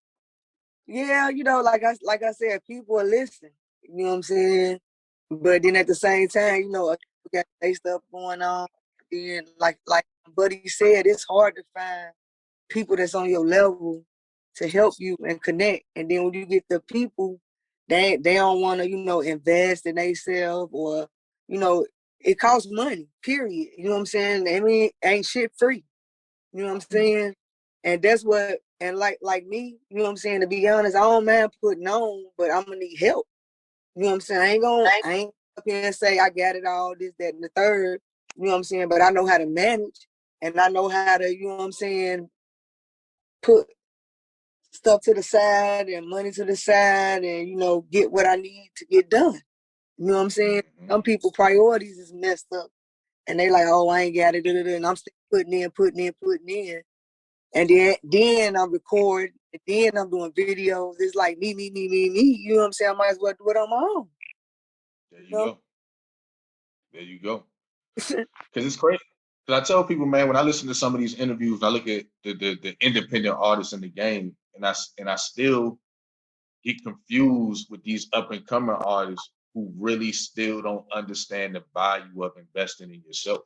[SPEAKER 4] yeah, you know, like I said, people are listening. You know what I'm saying? But then at the same time, you know, we got their stuff going on. And like Buddy said, it's hard to find people that's on your level to help you and connect. And then when you get the people, they don't want to, you know, invest in themselves or, you know, it costs money, period. You know what I'm saying? I mean, ain't shit free. You know what I'm saying? And that's what, and like me, you know what I'm saying? To be honest, I don't mind putting on, but I'm gonna need help. You know what I'm saying? I ain't up here and say I got it all, this, that, and the third. You know what I'm saying? But I know how to manage and I know how to, you know what I'm saying, put stuff to the side and money to the side and, you know, get what I need to get done. You know what I'm saying? Some people priorities is messed up and they like, oh, I ain't got it, and I'm still putting in. And then I'm recording, and then I'm doing videos. It's like me. You know what I'm saying? I might as well do it on my own.
[SPEAKER 1] There you
[SPEAKER 4] You know?
[SPEAKER 1] go. There you go. Because it's crazy. Because I tell people, man, when I listen to some of these interviews, and I look at the independent artists in the game, and I still get confused with these up and coming artists who really still don't understand the value of investing in yourself.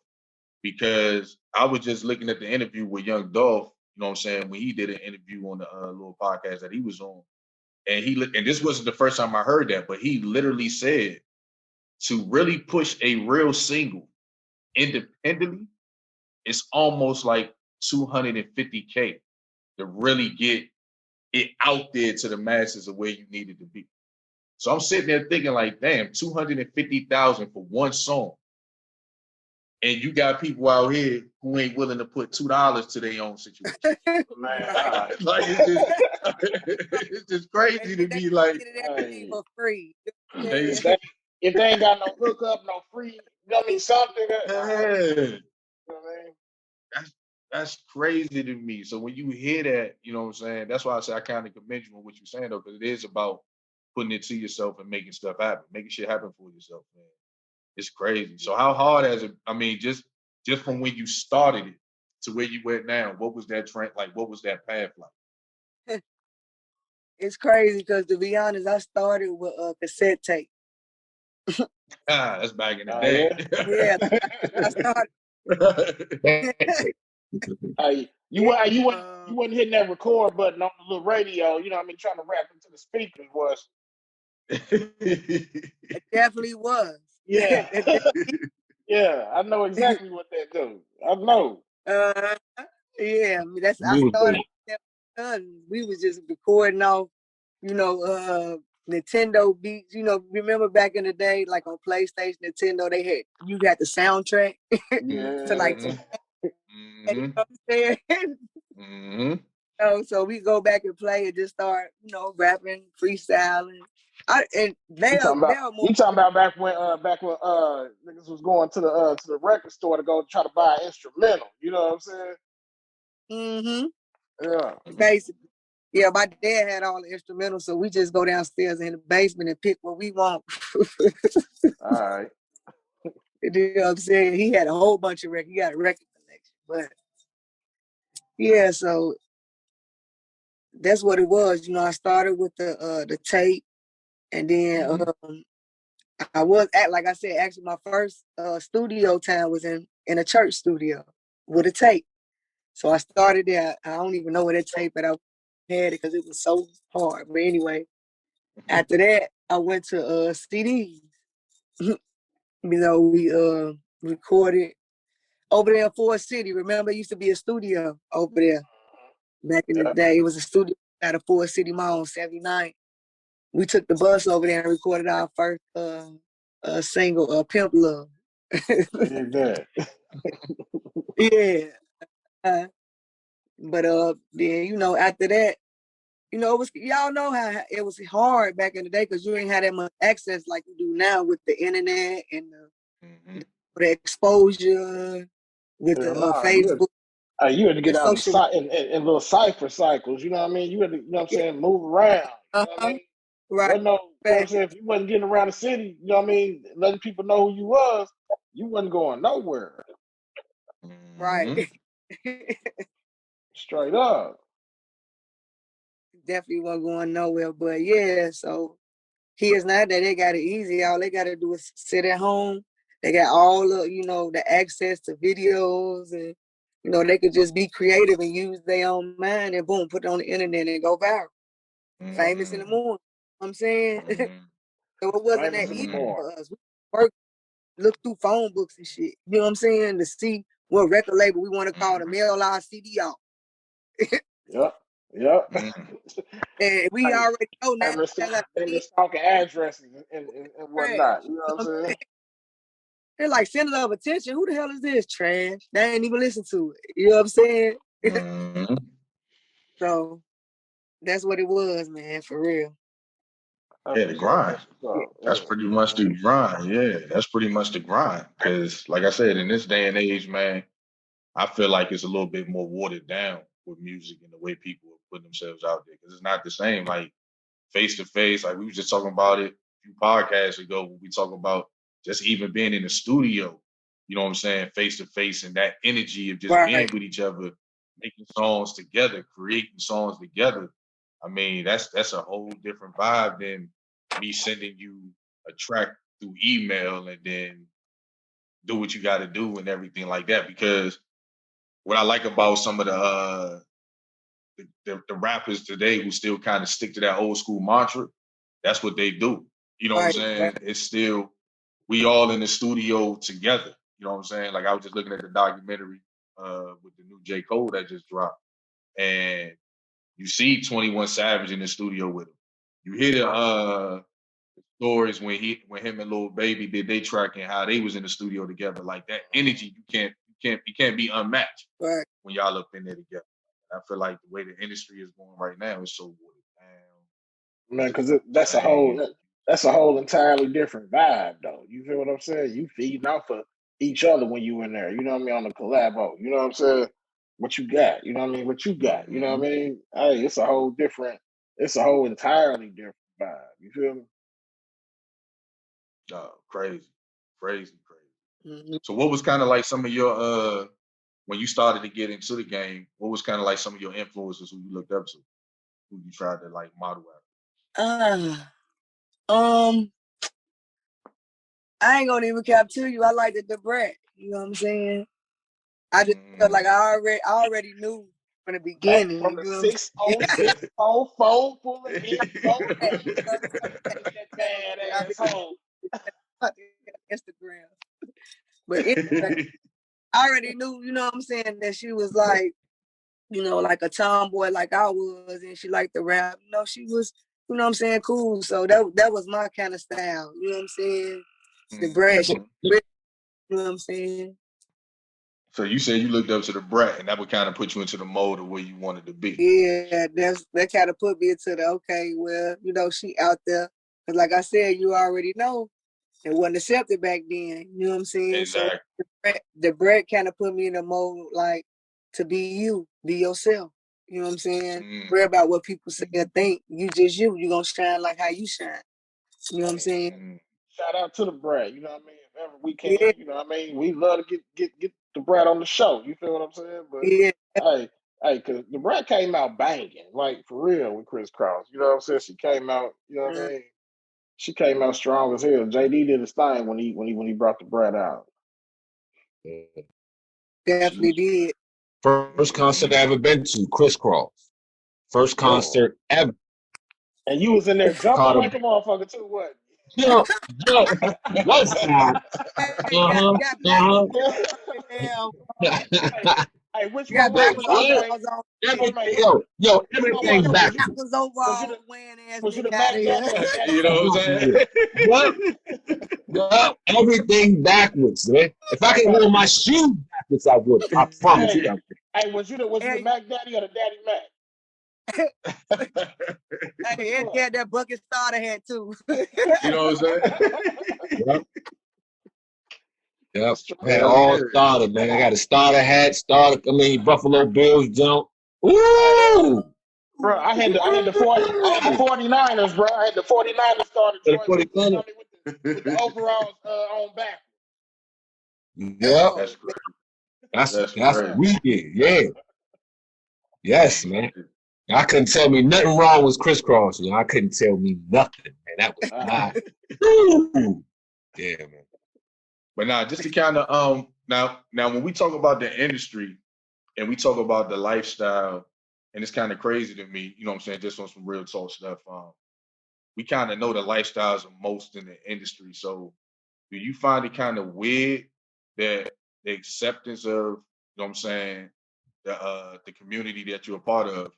[SPEAKER 1] Because I was just looking at the interview with Young Dolph, you know what I'm saying, when he did an interview on the little podcast that he was on, and and this wasn't the first time I heard that, but he literally said to really push a real single independently, it's almost like 250K to really get it out there to the masses of where you need it to be. So I'm sitting there thinking like, damn, 250,000 for one song. And you got people out here who ain't willing to put $2 to their own situation.
[SPEAKER 2] Man,
[SPEAKER 1] Like it's just crazy to be like,
[SPEAKER 4] everything for free.
[SPEAKER 2] if they ain't got no hookup, no free, you know what I mean, something. You know what I mean?
[SPEAKER 1] That's crazy to me. So when you hear that, you know what I'm saying? That's why I say I kind of commend you on what you're saying though, because it is about putting it to yourself and making stuff happen, making shit happen for yourself, man. It's crazy. So how hard has it? I mean, just from when you started it to where you went now, what was that trend like? What was that path like?
[SPEAKER 4] It's crazy because to be honest, I started with a cassette tape.
[SPEAKER 1] That's back in the day.
[SPEAKER 4] Yeah, I started.
[SPEAKER 2] You wasn't hitting that record button on the little radio, you know what I mean, trying to rap into the speakers was.
[SPEAKER 4] It definitely was.
[SPEAKER 2] Yeah. Yeah, I know exactly what that do. I know.
[SPEAKER 4] uh, yeah, I mean, that's I
[SPEAKER 3] You was
[SPEAKER 4] started
[SPEAKER 3] there.
[SPEAKER 4] with them cousins. We was just recording off, Nintendo beats. Remember back in the day, like on PlayStation, Nintendo, you got the soundtrack to like
[SPEAKER 2] Yeah.
[SPEAKER 1] Mm-hmm.
[SPEAKER 4] you know
[SPEAKER 1] Mm-hmm.
[SPEAKER 4] what I'm saying?
[SPEAKER 1] Mm-hmm.
[SPEAKER 4] So we go back and play and just start, rapping, freestyling. And
[SPEAKER 2] You talking about
[SPEAKER 4] they're more
[SPEAKER 2] you talking about back when niggas was going to the record store to go try to buy an instrumental. You know what I'm saying?
[SPEAKER 4] mm-hmm,
[SPEAKER 2] Yeah.
[SPEAKER 4] basically. Yeah, my dad had all the instrumentals, so we just go downstairs in the basement and pick what we want.
[SPEAKER 2] All right.
[SPEAKER 4] You know what I'm saying? He had a whole bunch of records. He got a record collection. But yeah, so that's what it was. I started with the tape, and then
[SPEAKER 1] Mm-hmm.
[SPEAKER 4] I was at, like I said, actually my first studio time was in a church studio with a tape. So I started there. I don't even know where that tape, but I had it because it was so hard. But anyway, after that, I went to CDs. We recorded over there in Forest City. Remember, it used to be a studio over there back in the
[SPEAKER 2] Yeah.
[SPEAKER 4] day. It was a studio at a Forest City Mall on 79. We took the bus over there and recorded our first single, Pimp Love.
[SPEAKER 2] Did that.
[SPEAKER 4] Yeah. Uh, but then after that, it was, y'all know how it was hard back in the day because you ain't had that much access like you do now with the internet and
[SPEAKER 1] Mm-hmm.
[SPEAKER 4] the exposure with the
[SPEAKER 2] Yeah, nah,
[SPEAKER 4] Facebook
[SPEAKER 2] you had to get
[SPEAKER 4] and
[SPEAKER 2] out
[SPEAKER 4] social.
[SPEAKER 2] in little cipher cycles. You know what I mean? You had to, you know what I'm saying, move around. You know what I
[SPEAKER 4] Uh-huh.
[SPEAKER 2] mean?
[SPEAKER 4] Right.
[SPEAKER 2] Wasn't no, you know what I'm
[SPEAKER 4] Right.
[SPEAKER 2] saying? If you wasn't getting around the city, you know what I mean, letting people know who you was, you wasn't going nowhere.
[SPEAKER 4] Right.
[SPEAKER 1] Mm-hmm.
[SPEAKER 2] Straight up.
[SPEAKER 4] Definitely wasn't going nowhere. But yeah, so kids now that they got it easy, all they gotta do is sit at home. They got all the access to videos and they could just be creative and use their own mind and boom, put it on the internet and go viral. Famous in the
[SPEAKER 1] Mm-hmm.
[SPEAKER 4] morning. You know what I'm saying? So it wasn't
[SPEAKER 2] Famous
[SPEAKER 4] that
[SPEAKER 2] in the
[SPEAKER 4] easy
[SPEAKER 1] Mm-hmm.
[SPEAKER 2] morning.
[SPEAKER 4] for us. We work, look through phone books and shit. You know what I'm saying? To see what record label we want to call to
[SPEAKER 1] Mm-hmm.
[SPEAKER 4] mail our CD out.
[SPEAKER 2] Yep. Yep.
[SPEAKER 1] Mm-hmm.
[SPEAKER 4] And we
[SPEAKER 2] Hey,
[SPEAKER 4] already know now
[SPEAKER 2] they were stalking addresses and
[SPEAKER 4] trash.
[SPEAKER 2] whatnot. You know
[SPEAKER 4] You
[SPEAKER 2] what I'm
[SPEAKER 4] know what I'm
[SPEAKER 2] saying?
[SPEAKER 4] saying? They're like center of attention. Who the hell is this? Trash. They ain't even listen to it. You know what I'm saying?
[SPEAKER 1] Mm-hmm.
[SPEAKER 4] So that's what it was, man, for real.
[SPEAKER 2] That's
[SPEAKER 1] Yeah, the
[SPEAKER 2] what's up.
[SPEAKER 1] grind.
[SPEAKER 2] That's what's
[SPEAKER 1] That's
[SPEAKER 2] up.
[SPEAKER 1] pretty much the grind. Yeah, that's pretty much the grind. Because, like I said, in this day and age, man, I feel like it's a little bit more watered down with music and the way people are putting themselves out there. Because it's not the same, like face to face. Like we was just talking about it a few podcasts ago when we talk about just even being in the studio. You know what I'm saying? Face to face and that energy of just
[SPEAKER 4] Right.
[SPEAKER 1] being with each other, making songs together, creating songs together. I mean, that's a whole different vibe than me sending you a track through email and then do what you got to do and everything like that. Because what I like about some of the rappers today who still kind of stick to that old school mantra, that's what they do. You know what I'm
[SPEAKER 4] Right.
[SPEAKER 1] saying?
[SPEAKER 4] Right.
[SPEAKER 1] It's still we all in the studio together. You know what I'm saying? Like I was just looking at the documentary with the new J. Cole that just dropped, and you see 21 Savage in the studio with him. You hear the stories when him and Lil Baby did they track and how they was in the studio together. Like that energy, you can't be unmatched
[SPEAKER 4] Right.
[SPEAKER 1] when y'all up in there together. I feel like the way the industry is going right now is so watered down.
[SPEAKER 2] Man,
[SPEAKER 1] It's
[SPEAKER 2] because
[SPEAKER 1] not the
[SPEAKER 2] that's a
[SPEAKER 1] same.
[SPEAKER 2] whole entirely different vibe, though. You feel what I'm saying? You feeding off of each other when you in there. You know what I mean? On the collabo. You know what I'm saying? What you got? You know what I mean? What you got? You know
[SPEAKER 1] Mm-hmm.
[SPEAKER 2] what I mean? Hey, it's a whole different. It's a whole entirely different vibe. You feel me?
[SPEAKER 1] Crazy, crazy, crazy.
[SPEAKER 4] Mhm.
[SPEAKER 1] So what was kind of like some of your when you started to get into the game, what was kind of like some of your influences who you looked up to, who you tried to like model
[SPEAKER 4] Ah, um, I ain't gonna even cap to you. I like the brat. You know what I'm saying? I
[SPEAKER 1] after?
[SPEAKER 4] just felt like I already knew from the
[SPEAKER 2] Back
[SPEAKER 4] beginning.
[SPEAKER 2] from
[SPEAKER 4] You
[SPEAKER 2] the
[SPEAKER 4] know what I'm
[SPEAKER 2] 606 phone full of M
[SPEAKER 4] saying?
[SPEAKER 2] Take that badass home.
[SPEAKER 4] Instagram. But anyway, I already knew, you know what I'm saying, that she was like, you know, like a tomboy like I was, and she liked the rap. You know, she was, you know what I'm saying, cool. So that was my kind of style. You know what I'm saying? The bread, she,
[SPEAKER 1] Mhm.
[SPEAKER 4] you know what I'm saying?
[SPEAKER 1] So you said you looked up to the brat, and that would kind of put you into the mold of where you wanted to be.
[SPEAKER 4] Yeah, that kind of put me into the okay. Well, you know, she out there, cause like I said, you already know it wasn't accepted back then. You know what I'm saying? So
[SPEAKER 1] Exactly.
[SPEAKER 4] the bread kind of put me in a mode like to be you, be yourself. You know what I'm saying?
[SPEAKER 1] Mm,
[SPEAKER 4] Worry about what people say or think. You just you. You gonna shine like how you shine. You know what I'm
[SPEAKER 2] Hey,
[SPEAKER 4] saying?
[SPEAKER 1] mm.
[SPEAKER 2] shout out to the Brad. You know what I mean? If ever we can,
[SPEAKER 4] Yeah,
[SPEAKER 2] you know what I mean? We love to get the Brad on the show. You feel what I'm saying? But
[SPEAKER 4] yeah.
[SPEAKER 2] cause the Brad came out banging, like for real with Chris Cross. You know what I'm saying? She came out, you know what I
[SPEAKER 4] Mm,
[SPEAKER 2] mean? She came out strong as hell. JD did his thing when he brought the Brad out.
[SPEAKER 1] She
[SPEAKER 4] definitely
[SPEAKER 1] was.
[SPEAKER 4] did.
[SPEAKER 3] First concert I ever been to, Crisscross. First
[SPEAKER 2] Yep.
[SPEAKER 3] concert ever.
[SPEAKER 2] And you was in there jumping
[SPEAKER 3] Caught
[SPEAKER 2] like
[SPEAKER 3] a
[SPEAKER 2] a motherfucker too, what?
[SPEAKER 3] jump, jump, west side.
[SPEAKER 4] Hey,
[SPEAKER 3] Uh-huh,
[SPEAKER 4] got
[SPEAKER 3] uh-huh.
[SPEAKER 4] backwards damn.
[SPEAKER 2] Hey, which
[SPEAKER 4] Got
[SPEAKER 2] one was
[SPEAKER 3] Wait,
[SPEAKER 2] you?
[SPEAKER 4] backwards
[SPEAKER 3] what?
[SPEAKER 4] overalls on.
[SPEAKER 2] Wait,
[SPEAKER 3] Everything,
[SPEAKER 2] man,
[SPEAKER 3] yo,
[SPEAKER 2] which one
[SPEAKER 4] Get
[SPEAKER 2] was
[SPEAKER 3] everything
[SPEAKER 2] you?
[SPEAKER 4] your
[SPEAKER 3] back.
[SPEAKER 4] backwards
[SPEAKER 2] Was you
[SPEAKER 4] overalls
[SPEAKER 2] the
[SPEAKER 4] wearing ass
[SPEAKER 2] was you the
[SPEAKER 4] nigga out
[SPEAKER 2] Mac
[SPEAKER 4] of
[SPEAKER 2] Daddy or
[SPEAKER 4] here.
[SPEAKER 2] the Daddy
[SPEAKER 1] You know
[SPEAKER 2] Mac?
[SPEAKER 1] what I'm
[SPEAKER 3] Yeah.
[SPEAKER 1] saying?
[SPEAKER 3] Yup, yup, everything backwards, man. If I could wear
[SPEAKER 2] Right.
[SPEAKER 3] my shoes backwards, I would. I promise you.
[SPEAKER 2] Hey, hey, was you the
[SPEAKER 4] Hey,
[SPEAKER 2] Mac Daddy or the Daddy Mac? Which
[SPEAKER 4] hey, and he
[SPEAKER 2] one?
[SPEAKER 4] had that bucket starter hat too.
[SPEAKER 1] You know what I'm saying?
[SPEAKER 3] Yep, yep. I
[SPEAKER 2] Straight
[SPEAKER 3] had
[SPEAKER 1] Hell
[SPEAKER 2] up.
[SPEAKER 3] all
[SPEAKER 1] yeah.
[SPEAKER 3] starter, man. I got a starter hat, Buffalo Bills jump.
[SPEAKER 2] Hey,
[SPEAKER 3] Ooh!
[SPEAKER 2] bro, I had the 49ers, bro. I had the 49ers starter
[SPEAKER 3] For the
[SPEAKER 2] joint with you know
[SPEAKER 3] 49ers.
[SPEAKER 2] what I mean with the overalls on back.
[SPEAKER 3] Yep.
[SPEAKER 1] That's
[SPEAKER 4] Oh,
[SPEAKER 1] great. That's
[SPEAKER 3] That's what
[SPEAKER 1] crazy.
[SPEAKER 3] we did. Yeah. Yes, man. I couldn't tell me nothing wrong with crisscross. You know, I couldn't tell me nothing, man. That was
[SPEAKER 2] Uh,
[SPEAKER 3] mine. Ooh. Yeah, man.
[SPEAKER 1] But now, just to kind of now when we talk about the industry and we talk about the lifestyle, and it's kind of crazy to me, you know what I'm saying, just on some real talk stuff. We kind of know the lifestyles of most in the industry. So do you find it kind of weird that the acceptance of, you know what I'm saying, the community that you're a part of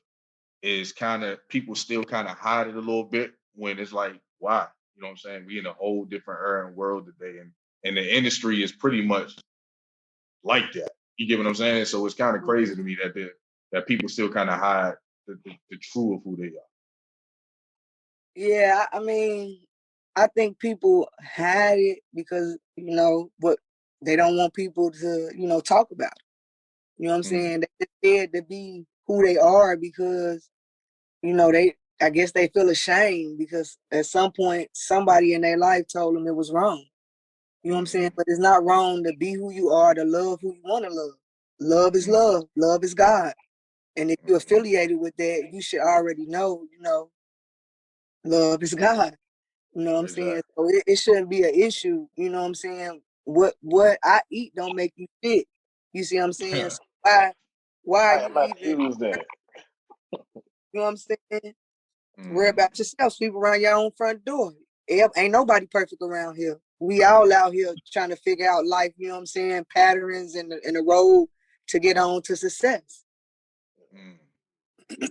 [SPEAKER 1] is kind of people still kind of hide it a little bit when it's like, why? You know what I'm saying? We in a whole different era and world today, and the industry is pretty much like that. You get what I'm saying? So it's kind of crazy to me that that people still kind of hide the true of who they are.
[SPEAKER 4] yeah, I mean, I think people hide it because, you know, but they don't want people to, you know, talk about it. You know what I'm
[SPEAKER 1] Mm,
[SPEAKER 4] saying? They're scared to be who they are because, you know, I guess they feel ashamed because at some point somebody in their life told them it was wrong. You know what I'm saying?
[SPEAKER 1] mm,
[SPEAKER 4] But it's not wrong to be who you are, to love who you want to love. Love is
[SPEAKER 1] mm,
[SPEAKER 4] love. Love is God. And if you're
[SPEAKER 1] mm,
[SPEAKER 4] affiliated with that, you should already know, you know, love is God. You know what I'm saying?
[SPEAKER 1] exactly.
[SPEAKER 4] So it shouldn't be an issue. You know what I'm saying? What I eat don't make you fit. You see what I'm saying? So why are
[SPEAKER 2] I
[SPEAKER 4] you
[SPEAKER 2] am about to
[SPEAKER 4] even,
[SPEAKER 2] use that.
[SPEAKER 4] you know what I'm saying? Worry
[SPEAKER 1] Mm,
[SPEAKER 4] about yourself. Sweep around your own front door. Ain't nobody perfect around here. We all out here trying to figure out life, you know what I'm saying? Patterns and the road to get on to success.
[SPEAKER 1] mm.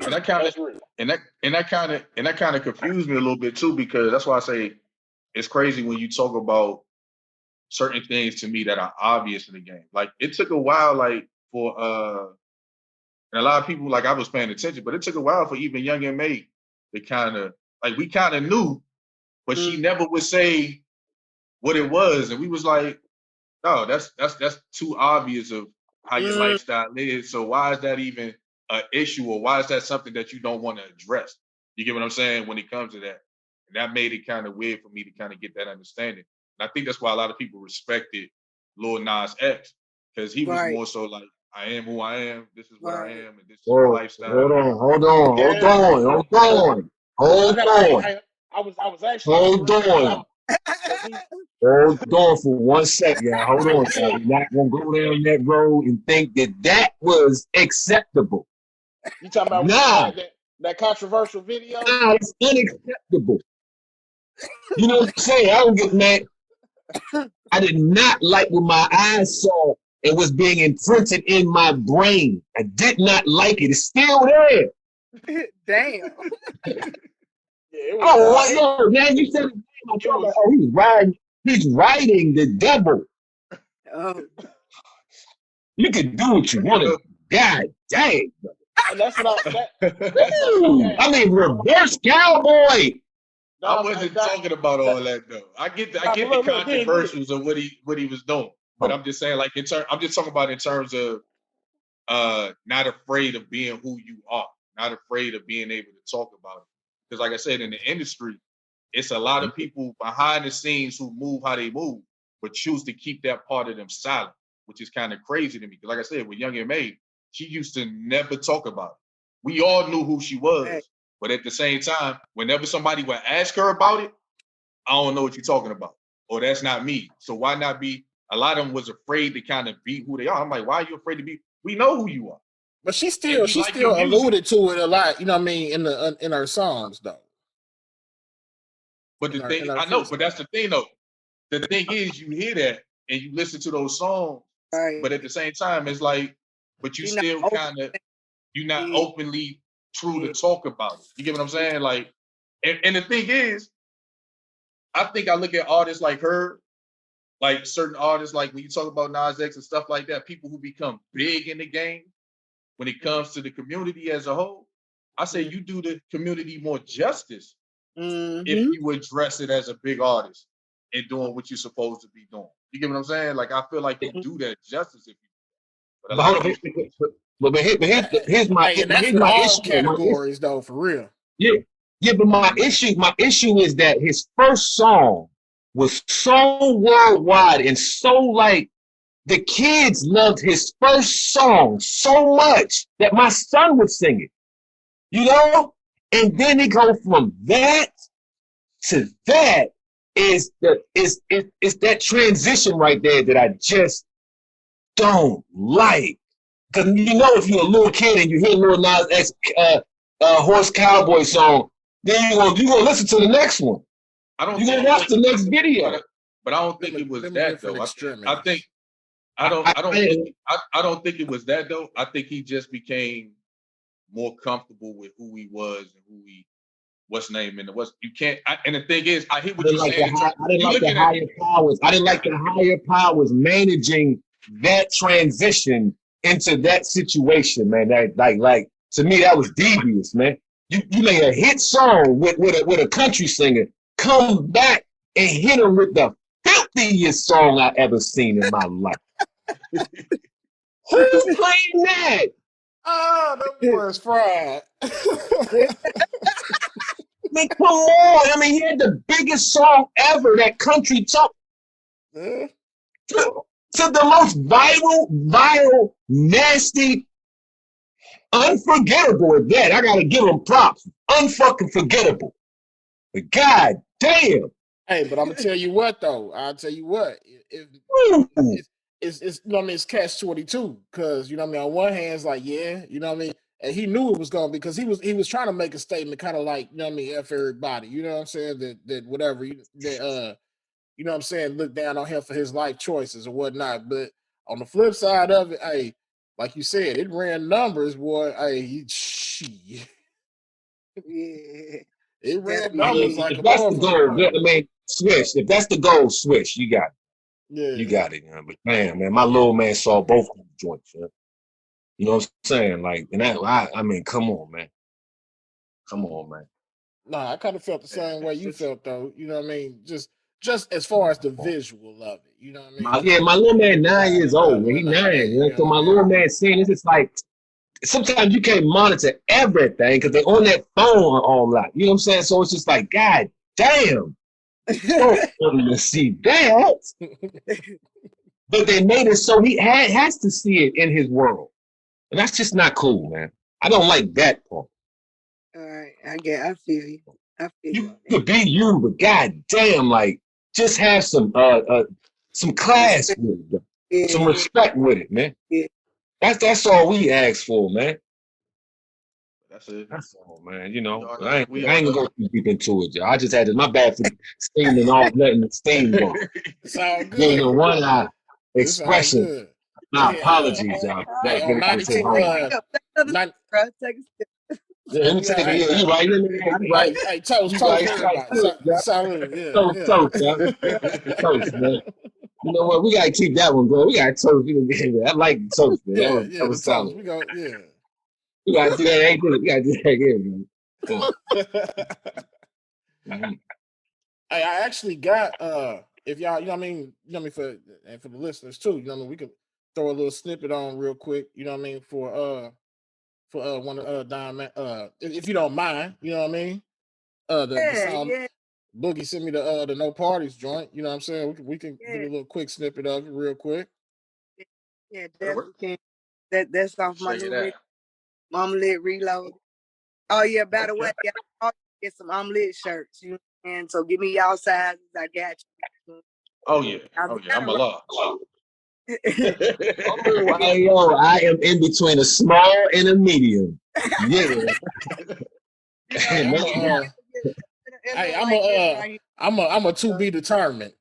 [SPEAKER 1] And that kind of
[SPEAKER 2] That's real.
[SPEAKER 1] and that kind of confused me a little bit too, because that's why I say it's crazy when you talk about certain things to me that are obvious in the game. Like it took a while, like for and a lot of people, like I was paying attention, but it took a while for even Young and May to kind of like we kind of knew, but she
[SPEAKER 4] Mm,
[SPEAKER 1] never would say what it was, and we was like, no, that's too obvious of how your
[SPEAKER 4] mm,
[SPEAKER 1] lifestyle is. So why is that even an issue, or why is that something that you don't want to address? You get what I'm saying when it comes to that, and that made it kind of weird for me to kind of get that understanding. And I think that's why a lot of people respected Lil Nas X, because he was
[SPEAKER 4] right,
[SPEAKER 1] more so like, I am who I am. This is what I
[SPEAKER 4] right.
[SPEAKER 1] am, and this is my
[SPEAKER 3] Oh,
[SPEAKER 1] lifestyle.
[SPEAKER 3] hold on, hold on, hold
[SPEAKER 2] Yeah.
[SPEAKER 3] on, hold on,
[SPEAKER 2] I
[SPEAKER 3] hold
[SPEAKER 2] got
[SPEAKER 3] on,
[SPEAKER 2] I was actually
[SPEAKER 3] hold
[SPEAKER 2] agreeing with
[SPEAKER 3] on.
[SPEAKER 2] Top because he
[SPEAKER 3] Hold on for 1 sec, yeah. Hold on. So we're not gonna go down that road and think that that was acceptable.
[SPEAKER 2] you talking about when he
[SPEAKER 3] Nah,
[SPEAKER 2] had that controversial video.
[SPEAKER 3] nah, it's unacceptable. You know what I'm saying? I don't get mad. I did not like what my eyes saw and was being imprinted in my brain. I did not like it. It's still there.
[SPEAKER 4] Damn.
[SPEAKER 2] Yeah, it was
[SPEAKER 3] Oh,
[SPEAKER 2] wild.
[SPEAKER 3] what? Yo, man, you said his name. I
[SPEAKER 2] It
[SPEAKER 3] thought,
[SPEAKER 2] was-
[SPEAKER 3] oh, he's riding the devil.
[SPEAKER 4] Oh,
[SPEAKER 3] You can do what you want to. God dang.
[SPEAKER 2] And that's what
[SPEAKER 3] Ooh, I mean, reverse cowboy.
[SPEAKER 1] I wasn't talking about all that though. I get the controversials of what he was doing, but I'm just saying, like I'm just talking about in terms of not afraid of being who you are, not afraid of being able to talk about it. Because, like I said, in the industry, it's a lot of people behind the scenes who move how they move, but choose to keep that part of them silent, which is kind of crazy to me. Because, like I said, with Young M.A, she used to never talk about it. We all knew who she was.
[SPEAKER 4] Right.
[SPEAKER 1] But at the same time, whenever somebody would ask her about it, I don't know what you're talking about. Or that's not me. So why not be? A lot of them was afraid to kind of be who they are. I'm like, why are you afraid to be? We know who you are.
[SPEAKER 2] But she
[SPEAKER 1] And
[SPEAKER 2] still
[SPEAKER 1] we like your music.
[SPEAKER 2] alluded to it a lot, you know what I mean, in her songs though.
[SPEAKER 1] But the
[SPEAKER 2] in
[SPEAKER 1] thing,
[SPEAKER 2] our
[SPEAKER 1] I know,
[SPEAKER 2] freestyle.
[SPEAKER 1] but that's the thing though. The thing is, you hear that and you listen to those songs,
[SPEAKER 4] right.
[SPEAKER 1] but at the same time, it's like, but you
[SPEAKER 4] You're not
[SPEAKER 1] still
[SPEAKER 4] open.
[SPEAKER 1] kind of, you're not
[SPEAKER 4] Yeah.
[SPEAKER 1] openly true
[SPEAKER 4] Yeah.
[SPEAKER 1] to talk about it. You get what I'm saying? Like, and the thing is, I think I look at artists like her, like certain artists, like when you talk about Nas X and stuff like that, people who become big in the game when it comes to the community as a whole. I say you do the community more justice if
[SPEAKER 4] Mm-hmm.
[SPEAKER 1] you address it as a big artist and doing what you're supposed to be doing. You get what I'm saying? Like I feel like you do that justice if you. But a
[SPEAKER 3] But
[SPEAKER 1] lot
[SPEAKER 3] hold
[SPEAKER 1] of
[SPEAKER 3] on,
[SPEAKER 1] these people,
[SPEAKER 3] but here's my
[SPEAKER 2] Hey, and that's in
[SPEAKER 3] issue.
[SPEAKER 2] all categories though, for real.
[SPEAKER 3] Yeah, but my issue is that his first song was so worldwide and so like the kids loved his first song so much that my son would sing it, you know? And then it go from that to that is that transition right there that I just don't like. Because you know, if you're a little kid and you hear Lil Nas X Horse Cowboy song, then you're gonna listen to the next one.
[SPEAKER 1] I don't.
[SPEAKER 3] You're gonna watch the next video.
[SPEAKER 1] But I don't think it was
[SPEAKER 2] Them
[SPEAKER 1] that
[SPEAKER 2] different
[SPEAKER 1] though.
[SPEAKER 2] extremities.
[SPEAKER 1] I don't think it was that though. I think he just became more comfortable with who he was and who he what's name and what's you can't. And the thing is, I hear what you're saying.
[SPEAKER 3] I didn't like the higher powers. I didn't like the higher powers managing that transition into that situation, man. That like to me that was devious, man. You made a hit song with a country singer, come back and hit him with the filthiest song I ever seen in my life. Who's playing that?
[SPEAKER 2] Oh, that was fried.
[SPEAKER 3] I mean, come on. I mean, he had the biggest song ever, that country talk.
[SPEAKER 2] Yeah.
[SPEAKER 3] To the most viral, nasty, unforgettable at that. I gotta give him props. Unfucking forgettable. But god damn.
[SPEAKER 2] Hey, but I'm gonna tell you what though. I'll tell you what. It's you know what I mean, it's catch-22 because you know what I mean. On one hand, it's like you know what I mean, and he knew it was going because he was trying to make a statement, kind of like you know what I mean, f everybody. You know what I'm saying that whatever you know what I'm saying, look down on him for his life choices or whatnot. But on the flip side of it, hey, like you said, it ran numbers, boy. Hey, shit.
[SPEAKER 4] Yeah.
[SPEAKER 2] It ran
[SPEAKER 4] Definitely.
[SPEAKER 2] numbers like
[SPEAKER 3] If
[SPEAKER 2] a
[SPEAKER 3] that's the
[SPEAKER 2] motherfucker.
[SPEAKER 3] goal, I mean, switch. If that's the goal, switch. You got it.
[SPEAKER 2] Yeah.
[SPEAKER 3] You got it, man. But man, my little man saw both of the joints, man. You know what I'm saying? Like, and I mean, come on, man. Come on, man.
[SPEAKER 2] Nah, I kind of felt the same way you felt though. You know what I mean? Just as far as the visual of it. You know what I mean?
[SPEAKER 3] My little man 9 years old. Man. He
[SPEAKER 2] Whatnot.
[SPEAKER 3] 9.
[SPEAKER 2] Hey,
[SPEAKER 3] You know?
[SPEAKER 2] you know
[SPEAKER 3] So my
[SPEAKER 2] what I
[SPEAKER 3] little
[SPEAKER 2] mean?
[SPEAKER 3] man seeing it's just like sometimes you can't monitor everything because they're on that phone all lot. You know what I'm saying? So it's just like, God damn. Don't see that. But they made it so he has to see it in his world. And that's just not cool, man. I don't like that part.
[SPEAKER 4] All right. I feel you. I feel
[SPEAKER 3] You
[SPEAKER 4] you.
[SPEAKER 3] could be you, but god damn, like just have some class with it,
[SPEAKER 4] Yeah.
[SPEAKER 3] some respect with it, man.
[SPEAKER 4] Yeah.
[SPEAKER 3] That's all we ask for, man.
[SPEAKER 1] That's it.
[SPEAKER 3] That's all, man. You know,
[SPEAKER 1] all
[SPEAKER 3] I
[SPEAKER 1] know.
[SPEAKER 3] ain't,
[SPEAKER 1] We
[SPEAKER 3] I
[SPEAKER 1] all
[SPEAKER 3] ain't gonna
[SPEAKER 1] know.
[SPEAKER 3] go too deep into it, y'all. I just had this. My bad for steaming off, letting the steam go.
[SPEAKER 2] It's all
[SPEAKER 3] Gave you
[SPEAKER 2] good.
[SPEAKER 3] one
[SPEAKER 2] It's all
[SPEAKER 3] expression.
[SPEAKER 2] good.
[SPEAKER 3] My
[SPEAKER 2] Hey,
[SPEAKER 3] apologies, y'all.
[SPEAKER 2] hey,
[SPEAKER 3] That
[SPEAKER 2] on
[SPEAKER 3] I say,
[SPEAKER 2] 92,
[SPEAKER 3] hold on.
[SPEAKER 2] nine,
[SPEAKER 4] Take a step.
[SPEAKER 3] Yeah, let me
[SPEAKER 2] yeah,
[SPEAKER 3] take it.
[SPEAKER 2] hey,
[SPEAKER 3] Yeah, you right. You right.
[SPEAKER 2] hey, toast,
[SPEAKER 3] You
[SPEAKER 2] toast,
[SPEAKER 3] right.
[SPEAKER 2] everybody.
[SPEAKER 3] Toast, y'all.
[SPEAKER 2] Salute,
[SPEAKER 3] Toast,
[SPEAKER 2] yeah,
[SPEAKER 3] toast, y'all. Toast, man. You know what? We gotta keep that one going. We gotta toast. I like toast, man.
[SPEAKER 2] yeah,
[SPEAKER 3] That
[SPEAKER 2] the
[SPEAKER 3] was solid.
[SPEAKER 2] toast. We go, yeah.
[SPEAKER 3] We gotta do that. Ain't good. We gotta do that again, man. Mhm.
[SPEAKER 2] Hey, I actually got if y'all, you know what I mean, for and for the listeners too, you know what I mean, we could throw a little snippet on real quick, you know what I mean, for one of Don if you don't mind, you know what I mean? The
[SPEAKER 4] Yeah,
[SPEAKER 2] song
[SPEAKER 4] yeah,
[SPEAKER 2] Boogie sent me the No Parties joint, you know what I'm saying? We can get a
[SPEAKER 4] yeah,
[SPEAKER 2] little quick snippet of it real quick.
[SPEAKER 4] yeah,
[SPEAKER 1] That'll work.
[SPEAKER 4] definitely can. That's off my
[SPEAKER 1] Check it
[SPEAKER 4] new
[SPEAKER 1] out.
[SPEAKER 4] Omelet Reload. Oh yeah, by the
[SPEAKER 1] Okay.
[SPEAKER 4] way, yeah, I'll get some omelet shirts, you know, and so give me y'all sizes. I got you.
[SPEAKER 1] Oh yeah.
[SPEAKER 4] I
[SPEAKER 1] Oh yeah. I'm a
[SPEAKER 4] gotta
[SPEAKER 1] lot.
[SPEAKER 3] Oh, hey, yo, I am in between a small and a medium. Yeah.
[SPEAKER 2] Hey,
[SPEAKER 3] Man,
[SPEAKER 2] I'm a to be determined.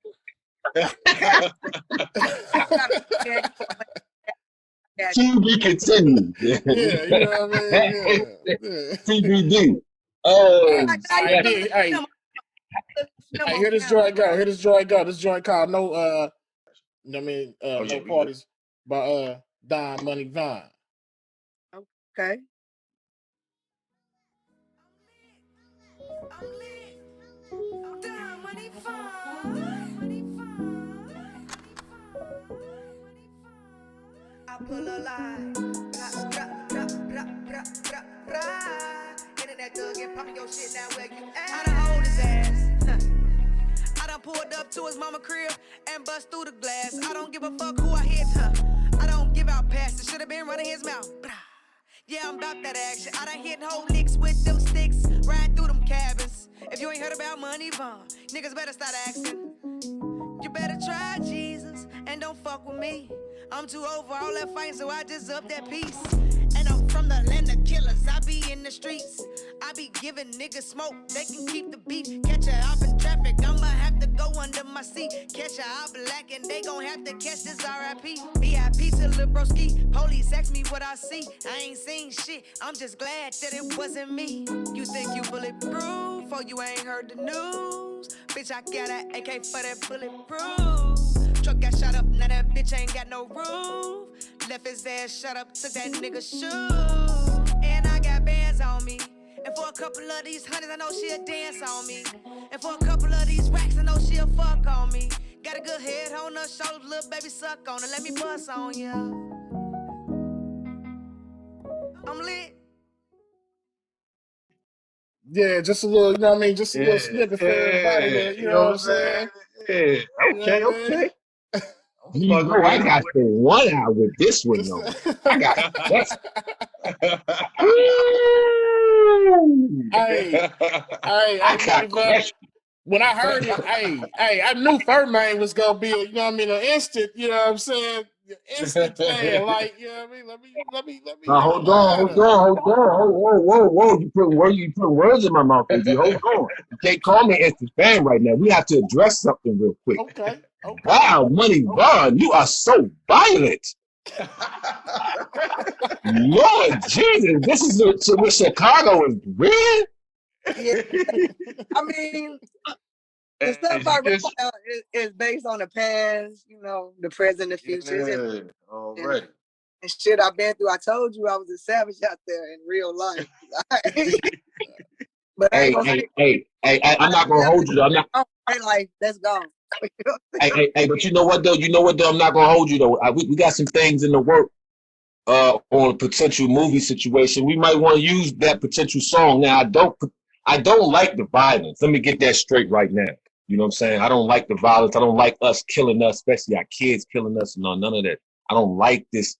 [SPEAKER 3] to be continued.
[SPEAKER 2] Yeah, you know what I mean? Yeah.
[SPEAKER 3] TBD. Oh,
[SPEAKER 2] All right,
[SPEAKER 3] snap.
[SPEAKER 2] big. Hey, here this joint go. Here this joint go. This joint called No you know what I mean,
[SPEAKER 1] Oh yeah,
[SPEAKER 2] No
[SPEAKER 1] we good.
[SPEAKER 2] Parties by Don Money Vine.
[SPEAKER 4] Okay.
[SPEAKER 5] I pull a line. Internet thug and poppin' your shit now where you at? I done hold his ass. I done pulled up to his mama crib and bust through the glass. I don't give a fuck who I hit. I don't give out passes. Should've been running his mouth. Yeah, I'm about that action. I done hit whole licks with them sticks, ride through them cabins. If you ain't heard about Money Vaughn, niggas better start asking. You better try Jesus and don't fuck with me. I'm too over all that fighting, so I just up that piece. And I'm from the land of killers. I be in the streets. I be giving niggas smoke. They can keep the beat. Catch her out in traffic. I'ma have to go under my seat. Catch her out black and they gon' have to catch this RIP. VIP to Lil Broski. Police ask me what I see. I ain't seen shit. I'm just glad that it wasn't me. You think you bulletproof, or you ain't heard the news? Bitch, I got an AK for that bulletproof. Truck got shot up, now that bitch ain't got no roof. Left his ass shut up, took that nigga shoes. And I got bands on me. And for a couple of these hundreds, I know she'll dance on me. And for a couple of these racks, I know she'll fuck on me. Got a good head on her shoulders, little baby suck on her. Let me bust on ya. I'm lit.
[SPEAKER 2] Yeah, just a little, you know what I mean? Just a little
[SPEAKER 1] Yeah,
[SPEAKER 2] snippet for everybody
[SPEAKER 1] yeah.
[SPEAKER 2] to, you
[SPEAKER 1] You
[SPEAKER 2] know
[SPEAKER 1] know
[SPEAKER 2] what
[SPEAKER 1] what
[SPEAKER 2] I'm
[SPEAKER 1] I'm saying?
[SPEAKER 2] saying?
[SPEAKER 1] Yeah.
[SPEAKER 2] You know
[SPEAKER 1] Okay,
[SPEAKER 2] what I mean?
[SPEAKER 1] okay. I'm
[SPEAKER 3] You
[SPEAKER 1] fucking
[SPEAKER 3] know, I
[SPEAKER 1] with
[SPEAKER 3] got the 1 hour with this one
[SPEAKER 2] Just,
[SPEAKER 3] though. I got that's.
[SPEAKER 2] hey,
[SPEAKER 3] I got
[SPEAKER 2] Money Vine.
[SPEAKER 3] questions.
[SPEAKER 2] When I heard it, I knew Furman was gonna be, you know what I mean, an instant, you know what I'm saying, instant fan. Like, you know what I mean.
[SPEAKER 3] Now,
[SPEAKER 2] Let me
[SPEAKER 3] hold
[SPEAKER 2] line
[SPEAKER 3] on,
[SPEAKER 2] that
[SPEAKER 3] hold
[SPEAKER 2] up.
[SPEAKER 3] on, hold on, whoa. You put words in my mouth, AG. Hold on. You can't call me instant fan right now. We have to address something real quick.
[SPEAKER 2] Okay.
[SPEAKER 3] Wow, Money Vaughn, you are so violent. Lord Jesus, this is what Chicago is real.
[SPEAKER 4] Yeah. I mean, the stuff
[SPEAKER 1] As
[SPEAKER 4] I
[SPEAKER 1] you
[SPEAKER 4] write
[SPEAKER 1] just
[SPEAKER 4] about is based on the past, you know, the present, the future. It's just
[SPEAKER 1] yeah,
[SPEAKER 4] and,
[SPEAKER 1] already.
[SPEAKER 4] and shit I've been through. I told you I was a savage out there in real life. But I ain't
[SPEAKER 3] Hey,
[SPEAKER 4] gonna
[SPEAKER 3] hey,
[SPEAKER 4] say
[SPEAKER 3] hey, hey, hey, I'm
[SPEAKER 4] I
[SPEAKER 3] not gonna hold you. I'm not.
[SPEAKER 4] ain't like that's gone.
[SPEAKER 3] Hey, but you know what though? I'm not gonna hold you though. We got some things in the work on a potential movie situation. We might want to use that potential song. Now, I don't like the violence. Let me get that straight right now. You know what I'm saying? I don't like the violence. I don't like us killing us, especially our kids killing us. No, none of that. I don't like this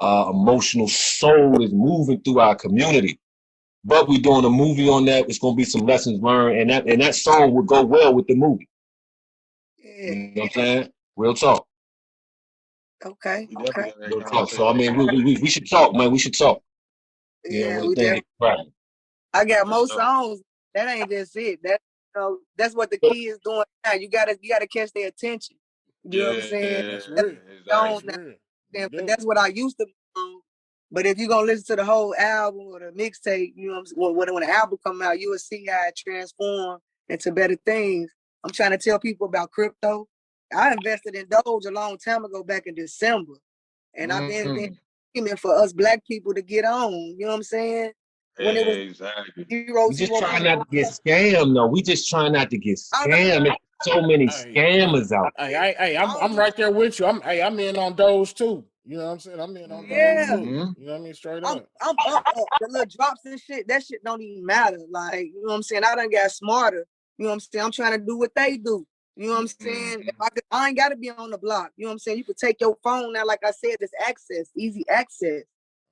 [SPEAKER 3] emotional soul is moving through our community. But we're doing a movie on that. It's gonna be some lessons learned, and that song would go well with the movie.
[SPEAKER 4] Yeah.
[SPEAKER 3] You know what I'm saying? Real talk.
[SPEAKER 4] Okay.
[SPEAKER 1] We
[SPEAKER 4] Okay.
[SPEAKER 1] definitely got that
[SPEAKER 3] Real talk. So I
[SPEAKER 1] conversation.
[SPEAKER 3] mean, we should talk, man. We should talk. Yeah,
[SPEAKER 4] we
[SPEAKER 3] with a thing right.
[SPEAKER 4] I got
[SPEAKER 1] For
[SPEAKER 4] more
[SPEAKER 1] sure.
[SPEAKER 4] songs. That ain't just it. That's what the kids doing now. You gotta catch their attention. You know what I'm saying?
[SPEAKER 1] Yeah,
[SPEAKER 2] That's
[SPEAKER 4] That's
[SPEAKER 2] real.
[SPEAKER 4] on
[SPEAKER 2] That's
[SPEAKER 1] exactly.
[SPEAKER 4] now.
[SPEAKER 2] real. You
[SPEAKER 4] But
[SPEAKER 2] do.
[SPEAKER 4] that's what I used to be on. But if you're gonna listen to the whole album or the mixtape, you know what I'm saying? When the album come out, you will see how it transformed into better things. I'm trying to tell people about crypto. I invested in Doge a long time ago back in December. And I've been
[SPEAKER 1] Mm,
[SPEAKER 4] aiming for us black people to get on. You know what I'm saying? When it was
[SPEAKER 1] exactly.
[SPEAKER 4] zero
[SPEAKER 3] We just
[SPEAKER 4] zero
[SPEAKER 3] trying
[SPEAKER 4] point
[SPEAKER 3] not to get scammed, though. We just trying not to get
[SPEAKER 4] I know,
[SPEAKER 3] scammed. There's so many
[SPEAKER 2] Hey,
[SPEAKER 3] scammers out.
[SPEAKER 2] I'm
[SPEAKER 4] all
[SPEAKER 2] right there with you. I'm in on those too. You know what I'm saying? I'm in on those
[SPEAKER 4] yeah.
[SPEAKER 2] too.
[SPEAKER 1] Mm-hmm.
[SPEAKER 2] You know what I mean? Straight
[SPEAKER 4] I'm
[SPEAKER 2] up.
[SPEAKER 4] I'm up. The little drops and shit, that shit don't even matter. Like, you know what I'm saying? I done got smarter. You know what I'm saying? I'm trying to do what they do. You know what I'm saying?
[SPEAKER 1] Mm-hmm.
[SPEAKER 4] I ain't gotta be on the block. You know what I'm saying? You could take your phone now, like I said, there's access, easy access.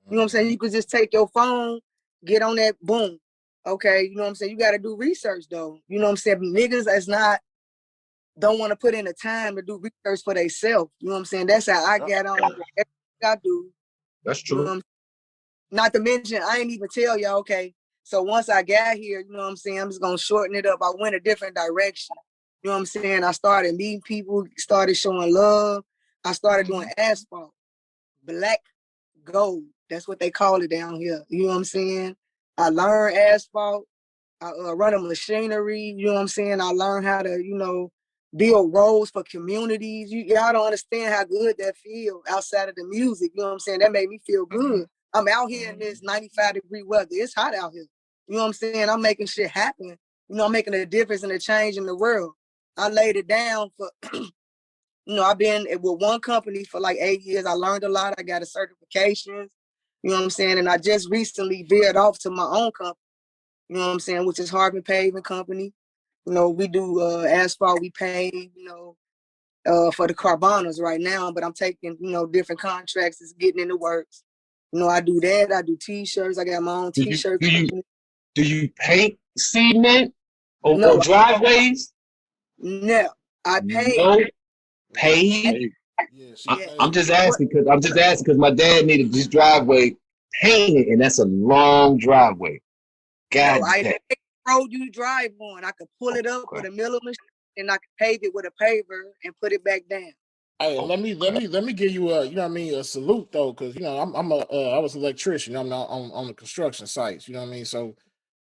[SPEAKER 4] You know what I'm saying?
[SPEAKER 2] Mhm.
[SPEAKER 4] You could just take your phone, get on that, boom. Okay, you know what I'm saying? You gotta do research though. You know what I'm saying? Niggas that's not don't want to put in the time to do research for themselves. You know what I'm saying? That's how I
[SPEAKER 2] Yep.
[SPEAKER 4] got on with everything I do.
[SPEAKER 3] That's
[SPEAKER 4] You know what
[SPEAKER 3] true.
[SPEAKER 4] I'm Not to mention, I ain't even tell y'all, okay, so once I got here, you know what I'm saying, I'm just going to shorten it up. I went a different direction. You know what I'm saying? I started meeting people, started showing love. I started doing asphalt, black gold. That's what they call it down here. You know what I'm saying? I learned asphalt. I run a machinery. You know what I'm saying? I learned how to, build roads for communities. Y'all don't understand how good that feel outside of the music. You know what I'm saying? That made me feel good. I'm out here in this 95-degree weather. It's hot out here. You know what I'm saying? I'm making shit happen. I'm making a difference and a change in the world. I laid it down for, I've been with one company for like 8 years. I learned a lot. I got a certifications. You know what I'm saying? And I just recently veered off to my own company. You know what I'm saying? Which is Harbin Paving Company. We do asphalt, we pave, for the Carbonas right now, but I'm taking, different contracts, it's getting in the works. I do that. I do t-shirts. I got my own
[SPEAKER 3] Do you
[SPEAKER 4] t-shirt
[SPEAKER 3] do you
[SPEAKER 4] company.
[SPEAKER 3] do you paint cement or
[SPEAKER 4] No,
[SPEAKER 3] driveways?
[SPEAKER 4] no. I pay.
[SPEAKER 3] No,
[SPEAKER 2] Yeah, she
[SPEAKER 3] pave.
[SPEAKER 1] Hey,
[SPEAKER 2] paid. Yeah, she
[SPEAKER 4] Yeah.
[SPEAKER 3] I'm
[SPEAKER 2] paid.
[SPEAKER 3] just asking because my dad needed this driveway painted, and that's a long driveway.
[SPEAKER 4] No,
[SPEAKER 3] God
[SPEAKER 4] I
[SPEAKER 3] damn.
[SPEAKER 4] pay the road you drive on. I could pull it up
[SPEAKER 3] Okay.
[SPEAKER 4] with a miller machine and I could pave it with a paver and put it back down.
[SPEAKER 2] Hey, and
[SPEAKER 3] Okay.
[SPEAKER 2] let me give you a, you know what I mean, a salute though, because I was an electrician. I'm not on the construction sites. You know what I mean. So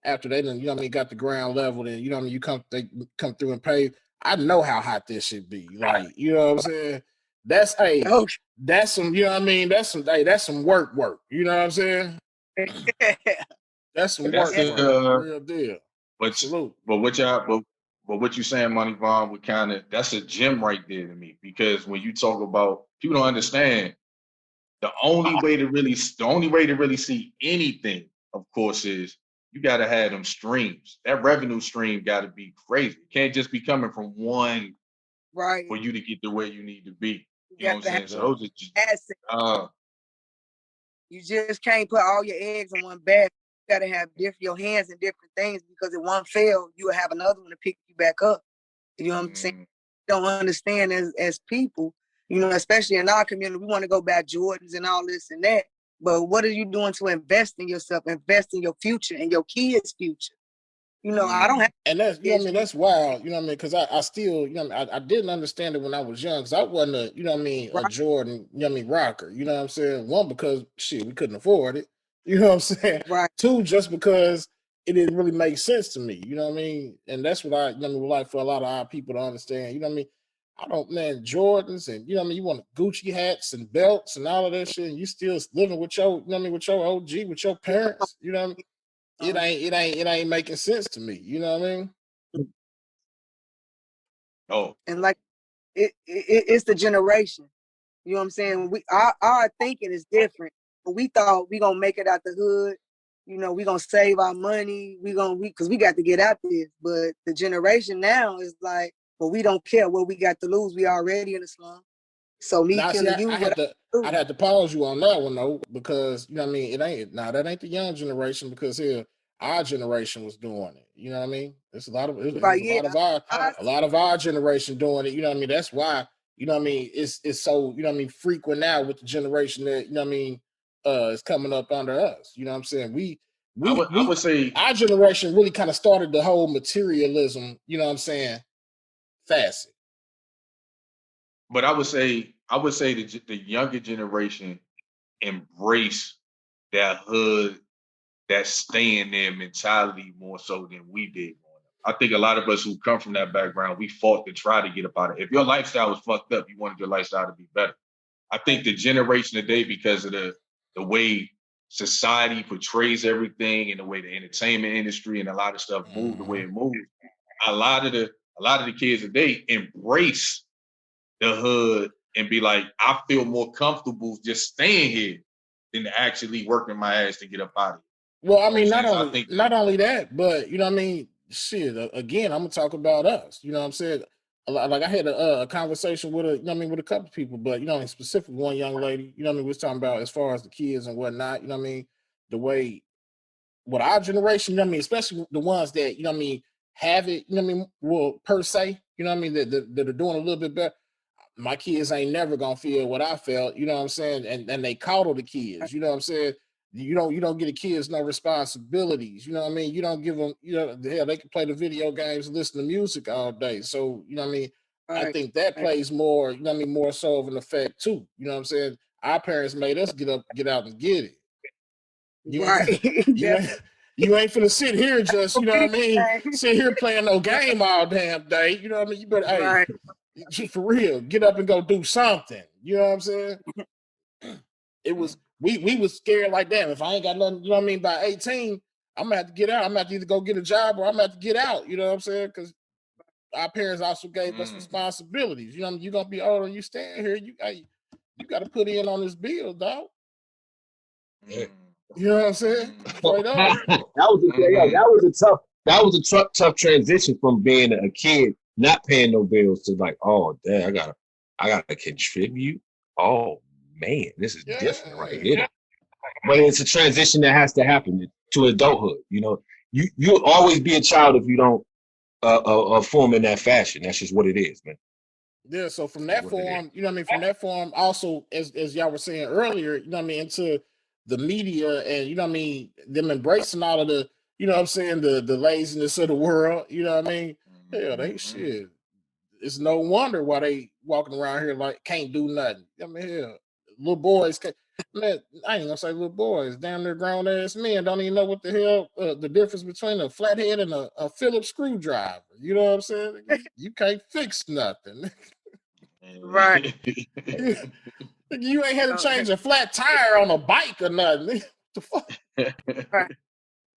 [SPEAKER 2] after they done, you know what I mean, got the ground level, and you know what I mean, they come through and pay. I know how hot this should be. Like, you know what I'm saying. That's
[SPEAKER 4] Oh,
[SPEAKER 2] that's some, you know what I mean. That's some work. You know what I'm saying. That's some
[SPEAKER 1] that's
[SPEAKER 2] work.
[SPEAKER 4] yeah.
[SPEAKER 2] Real deal.
[SPEAKER 1] but
[SPEAKER 2] Salute.
[SPEAKER 1] but what y'all but what you saying, Money Vaughn, would kind of that's a gem right there to me because when you talk about people don't understand the only way to really see anything, of course, is you got to have them streams. That revenue stream got to be crazy. It can't just be coming from one
[SPEAKER 4] Right.
[SPEAKER 1] for you to get to where you need to be.
[SPEAKER 4] You
[SPEAKER 1] You know what
[SPEAKER 4] got
[SPEAKER 1] I'm
[SPEAKER 4] to have
[SPEAKER 1] saying? So
[SPEAKER 2] Exactly.
[SPEAKER 1] those are just,
[SPEAKER 4] assets.
[SPEAKER 1] uh,
[SPEAKER 4] You just can't put all your eggs in one basket. You gotta have your hands in different things because if one fails, you will have another one to pick you back up. You know what I'm saying?
[SPEAKER 1] mm,
[SPEAKER 4] Don't understand as people, especially in our community, we want to go back Jordans and all this and that. But what are you doing to invest in yourself, invest in your future and your kids' future? I don't have
[SPEAKER 1] mm,
[SPEAKER 2] And that's, you know what I
[SPEAKER 4] kids.
[SPEAKER 2] mean, that's wild, you know what I mean, because I still, you know what I mean, I didn't understand it when I was young, because I wasn't a, you know what I mean, a
[SPEAKER 4] Right,
[SPEAKER 2] Jordan, you know what I mean, rocker, you know what I'm saying? One, because shit, we couldn't afford it, you know what I'm saying?
[SPEAKER 4] right.
[SPEAKER 2] Two, just because it didn't really make sense to me, you know what I mean? And that's what I, you know what I mean, would like for a lot of our people to understand, you know what I mean? I don't, man, Jordans and, you know what I mean, you want Gucci hats and belts and all of that shit, and you still living with your, you know what I mean, with your OG, with your
[SPEAKER 4] Yeah, come
[SPEAKER 2] parents, you know what I mean?
[SPEAKER 4] on.
[SPEAKER 2] It ain't making sense to me, you know what I mean?
[SPEAKER 1] oh,
[SPEAKER 4] And like it's the generation. You know what I'm saying? Our thinking is different. But we thought we gonna make it out the hood. We gonna save our money. Because we got to get out there. But the generation now is like, well, we don't care what we got to lose. We already in the slum. So me
[SPEAKER 2] Now, see,
[SPEAKER 4] killing you, what I
[SPEAKER 2] I'd
[SPEAKER 4] do?
[SPEAKER 2] have to pause you on that one though, because you know what I mean. It ain't now that ain't the young generation because here our generation was doing it. You know what I mean? It's a lot of it was
[SPEAKER 4] Right? Yeah. I,
[SPEAKER 2] a lot of our generation doing it. You know what I mean? That's why you know what I mean. It's so you know what I mean frequent now with the generation that you know what I mean is coming up under us. You know what I'm saying?
[SPEAKER 1] I would say,
[SPEAKER 2] our generation really kind of started the whole materialism, you know what I'm saying, facet.
[SPEAKER 1] but I would say the younger generation embrace that hood, that stay in their mentality more so than we did. I think a lot of us who come from that background, we fought to try to get up out of it. If your lifestyle was fucked up, you wanted your lifestyle to be better. I think the generation today, because of the way society portrays everything and the way the entertainment industry and a lot of stuff move the way it moves, a lot of the kids today embrace the hood and be like, I feel more comfortable just staying here than actually working my ass to get up out of it.
[SPEAKER 2] Well, I
[SPEAKER 1] You know what I'm
[SPEAKER 2] mean,
[SPEAKER 1] saying? So I think
[SPEAKER 2] not only that, but you know what I mean. Shit, again, I'm gonna talk about us. You know what I'm saying? Like I had a conversation with you know what I mean, with a couple of people, but you know, in specific one young lady, you know what I mean, we was talking about as far as the kids and whatnot. You know what I mean? The way with our generation, you know what I mean, especially the ones that you know what I mean have it. You know what I mean? Well, per se, you know what I mean, that are doing a little bit better. My kids ain't never gonna feel what I felt, you know what I'm saying? And they coddle the kids, you know what I'm saying? You don't get the kids no responsibilities, you know what I mean? You don't give them, you know, hell, they can play the video games and listen to music all day. So, you know what I mean? I
[SPEAKER 4] Right.
[SPEAKER 2] think that
[SPEAKER 4] Right.
[SPEAKER 2] plays more, you know what I mean, more so of an effect too. You know what I'm saying? Our parents made us get out and get it. You ain't
[SPEAKER 4] Right.
[SPEAKER 2] you ain't you ain't finna sit here just, you know what I mean, sit here playing no game all damn day. You know what I mean? You better hey,
[SPEAKER 4] Right.
[SPEAKER 2] just for real, get up and go do something. You know what I'm saying? It was we was scared like that. If I ain't got nothing, you know what I mean, by 18, I'm gonna have to get out. I'm gonna have to either go get a job or I'm gonna have to get out. You know what I'm saying? Because our parents also gave us
[SPEAKER 1] mm,
[SPEAKER 2] responsibilities. You know, you're gonna be older, you staying here, you gotta put in on this bill, dog.
[SPEAKER 3] Yeah.
[SPEAKER 1] mm,
[SPEAKER 2] You know what I'm saying? Straight up.
[SPEAKER 1] mm,
[SPEAKER 3] that was a tough transition from being a kid not paying no bills to like, oh damn, I gotta contribute. Oh man, this is different right
[SPEAKER 2] Yeah.
[SPEAKER 3] here. But it's a transition that has to happen to adulthood. You know, you'll always be a child if you don't form in that fashion. That's just what it is, man.
[SPEAKER 2] Yeah, so from
[SPEAKER 3] That's
[SPEAKER 2] that
[SPEAKER 3] what it is.
[SPEAKER 2] form, you know what I mean, from that form, also as y'all were saying earlier, you know what I mean, into the media and you know what I mean, them embracing all of the, you know what I'm saying, the laziness of the world, you know what I mean? Hell, they
[SPEAKER 1] mm,
[SPEAKER 2] shit. It's no wonder why they walking around here like can't do nothing. I mean, hell, little boys can man, I ain't gonna say little boys, damn near grown ass men don't even know what the hell the difference between a flathead and a Phillips screwdriver. You know what I'm saying? You can't fix nothing.
[SPEAKER 4] Right.
[SPEAKER 2] You, you ain't had to
[SPEAKER 4] Oh,
[SPEAKER 2] change a flat tire on a bike or nothing. The fuck?
[SPEAKER 4] right.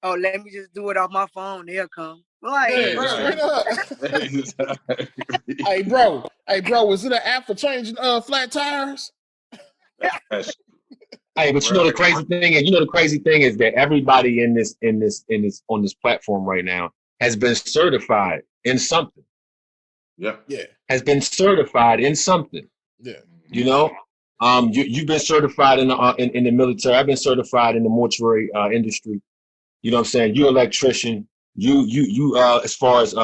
[SPEAKER 4] Oh, let me just do it off my phone. They'll come. Like,
[SPEAKER 2] Yeah,
[SPEAKER 4] bro.
[SPEAKER 2] straight
[SPEAKER 1] Exactly.
[SPEAKER 2] up.
[SPEAKER 1] Exactly.
[SPEAKER 2] Hey, bro, was it an app for changing flat tires?
[SPEAKER 1] That's
[SPEAKER 3] Hey, but you know the
[SPEAKER 1] right.
[SPEAKER 3] crazy thing is, that everybody on this platform right now has been certified in something.
[SPEAKER 1] Yeah.
[SPEAKER 2] Yeah,
[SPEAKER 3] Has been certified in something.
[SPEAKER 2] yeah.
[SPEAKER 3] You know, you've been certified in the military. I've been certified in the mortuary industry. You know what I'm saying? You electrician. You as far as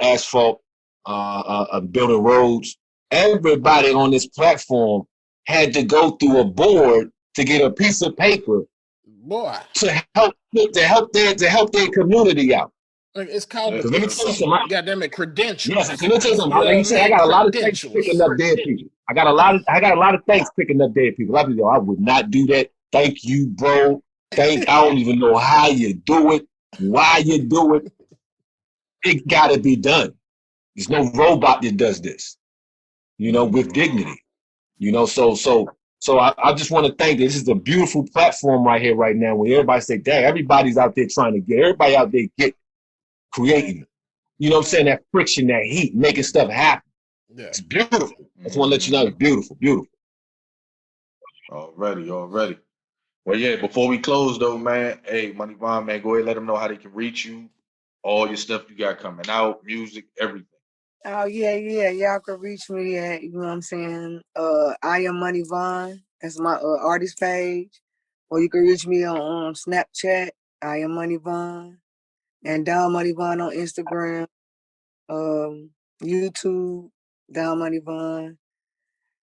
[SPEAKER 3] asphalt, building roads. Everybody on this platform had to go through a board to get a piece of paper
[SPEAKER 2] Boy,
[SPEAKER 3] to help their community out.
[SPEAKER 2] like, it's called
[SPEAKER 1] Yeah.
[SPEAKER 2] the
[SPEAKER 3] Because let me tell you something.
[SPEAKER 2] goddamn it,
[SPEAKER 3] Yes,
[SPEAKER 2] credentials.
[SPEAKER 3] let me tell you something.
[SPEAKER 2] You know
[SPEAKER 3] Like you
[SPEAKER 2] what I
[SPEAKER 3] said, I
[SPEAKER 2] mean?
[SPEAKER 3] got a lot of things picking
[SPEAKER 2] Credentials.
[SPEAKER 3] up dead people. I got a lot of things picking up dead people. I I would not do that. Thank you, bro. I don't even know how you do it, why you do it. It gotta be done. There's no robot that does this, with
[SPEAKER 1] Mhm.
[SPEAKER 3] dignity. I just want to thank you. This is a beautiful platform right here, right now, where everybody say, dang, everybody's out there trying to everybody out there
[SPEAKER 4] Right.
[SPEAKER 3] creating. You know what I'm saying? That friction, that heat, making stuff happen.
[SPEAKER 2] Yeah.
[SPEAKER 3] It's beautiful. I just want to let you know
[SPEAKER 1] Mhm.
[SPEAKER 3] it's beautiful, beautiful.
[SPEAKER 1] Already. Well, yeah, before we close though, man, hey, Money Vaughn, man, go ahead, let them know how they can reach you, all your stuff you got coming out, music, everything.
[SPEAKER 4] Oh, yeah. Y'all can reach me at, you know what I'm saying? I am Money Vaughn. That's my artist page. Or you can reach me on Snapchat. I am Money Vaughn. And Down Money Vaughn on Instagram. Um, YouTube. Down Money Vaughn.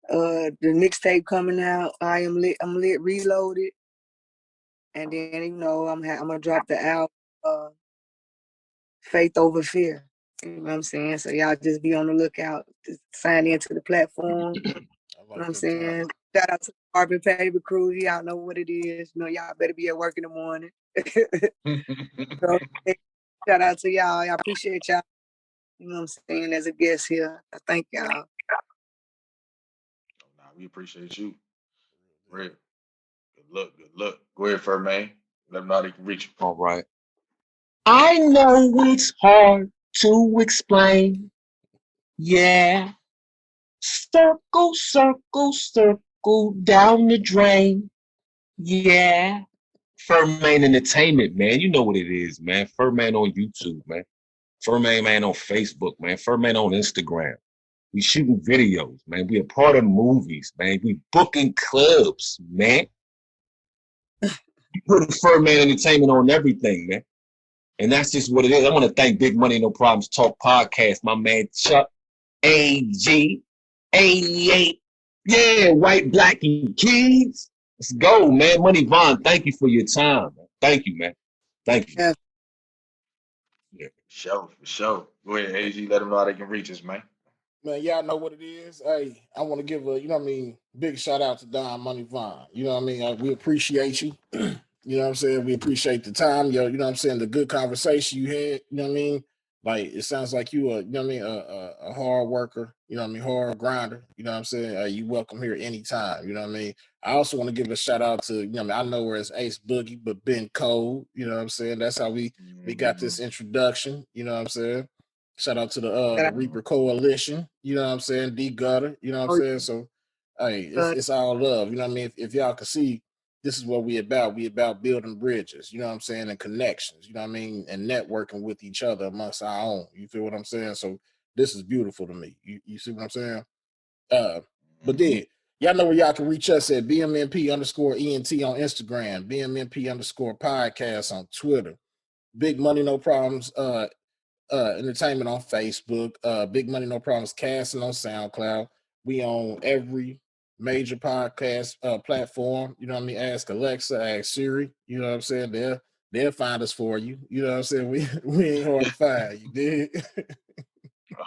[SPEAKER 4] The mixtape coming out. I'm lit reloaded. And then, I'm gonna drop the album, Faith Over Fear. You know what I'm saying? So y'all just be on the lookout. Just sign into the platform.
[SPEAKER 2] I
[SPEAKER 4] You know
[SPEAKER 2] like
[SPEAKER 4] what I'm
[SPEAKER 2] that title.
[SPEAKER 4] saying? Shout out to the Carbon Paper Crew. Y'all know what it is. Y'all better be at work in the morning. So, shout out to y'all. I appreciate y'all. You know what I'm saying? As a guest here. I thank y'all.
[SPEAKER 1] Nah, we appreciate you. Real. Good luck. Good luck. Go ahead, Furman. Let them know how they can reach you.
[SPEAKER 3] All right. I know it's hard to explain. Yeah. Circle, circle, circle down the drain. Yeah. Furman Entertainment, man. You know what it is, man. Furman on YouTube, man. Furman man on Facebook, man. Furman on Instagram. We shooting videos, man. We a part of movies, man. We booking clubs, man. We putting Furman Entertainment on everything, man. And that's just what it is. I want to thank Big Money No Problems Talk Podcast, my man Chuck AG 88. Yeah, White, Black, and Keys. Let's go, man. Money Vaughn, thank you for your time, man. Thank you, man. Thank you.
[SPEAKER 4] Yeah.
[SPEAKER 3] Yeah.
[SPEAKER 1] For sure. Go ahead, AG. Let them know how they can reach us, man.
[SPEAKER 2] Man, y'all know what it is. Hey, I want to give a, big shout out to Don Money Vaughn. You know what I mean? We appreciate you. You know what I'm saying? We appreciate the time, you know what I'm saying? The good conversation you had, you know what I mean? Like, it sounds like you a hard worker, you know what I mean? Hard grinder, you know what I'm saying? You welcome here anytime, you know what I mean? I also want to give a shout out to, I know where it's Ace Boogie, but Ben Cole, you know what I'm saying? That's how we got this introduction, you know what I'm saying? Shout out to the Reaper Coalition, you know what I'm saying? D Gutter, you know what I'm saying? So, hey, it's all love, you know what I mean? If y'all can see, this is what we about. We about building bridges, you know what I'm saying, and connections, you know what I mean, and networking with each other amongst our own. You feel what I'm saying? So this is beautiful to me. You see what I'm saying? But then y'all know where y'all can reach us at BMNP_ENT on Instagram, BMNP_podcast on Twitter, Big Money No Problems Entertainment on Facebook, Big Money No Problems Casting on SoundCloud. We on every major podcast platform. You know what I mean? Ask Alexa, ask Siri. You know what I'm saying? They'll find us for you. You know what I'm saying? We ain't hard to find. You dig?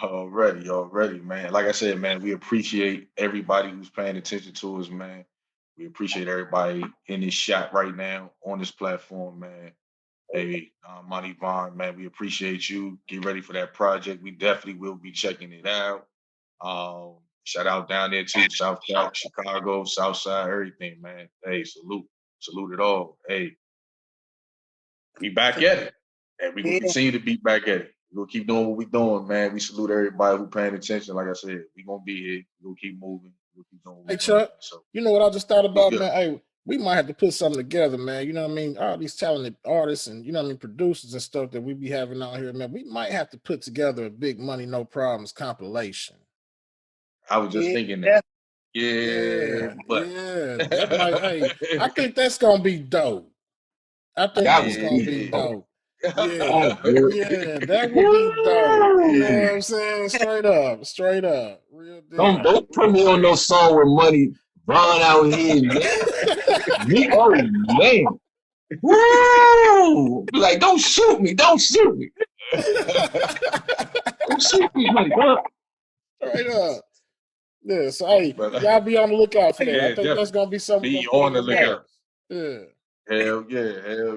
[SPEAKER 1] Already, man. Like I said, man, we appreciate everybody who's paying attention to us, man. We appreciate everybody in this shot right now on this platform, man. Hey, Money Vaughn, man, we appreciate you. Get ready for that project. We definitely will be checking it out. Shout out down there too, South South, Chicago, South Side, everything, man. Hey, salute it all. Hey, we back at it, and we gonna continue to be back at it. We're gonna keep doing what we doing, man. We salute everybody who paying attention. Like I said, we gonna be here. We're gonna keep moving. We'll keep doing what
[SPEAKER 2] Hey
[SPEAKER 1] we're doing.
[SPEAKER 2] Chuck,
[SPEAKER 1] So
[SPEAKER 2] you know what I just thought about,
[SPEAKER 1] good.
[SPEAKER 2] man? Hey, we might have to put something together, man. You know what I mean? All these talented artists and you know what I mean, producers and stuff that we be having out here, man. We might have to put together a Big Money No Problems compilation.
[SPEAKER 1] I was just thinking that.
[SPEAKER 2] Yeah,
[SPEAKER 1] But
[SPEAKER 2] that might. Hey, I think that's gonna be dope. I think
[SPEAKER 3] That
[SPEAKER 2] that's
[SPEAKER 3] would
[SPEAKER 2] gonna
[SPEAKER 3] be
[SPEAKER 2] be
[SPEAKER 3] dope.
[SPEAKER 2] dope. Yeah, yeah, that would be dope. You know what I'm saying? Straight up, real deal.
[SPEAKER 3] Don't put me on no song with Money Vaughn out here, man. Me, oh man. Woo! Be like, don't shoot me, don't shoot me. Don't shoot me, Money Vaughn.
[SPEAKER 2] Straight up. Yeah, so hey,
[SPEAKER 1] But
[SPEAKER 2] y'all be on the lookout for that.
[SPEAKER 1] yeah,
[SPEAKER 2] I think that's
[SPEAKER 1] definitely
[SPEAKER 2] gonna be something we're
[SPEAKER 1] be
[SPEAKER 2] gonna put
[SPEAKER 1] on
[SPEAKER 2] in
[SPEAKER 1] the
[SPEAKER 2] the
[SPEAKER 1] lookout.
[SPEAKER 2] works. Yeah.
[SPEAKER 1] Hell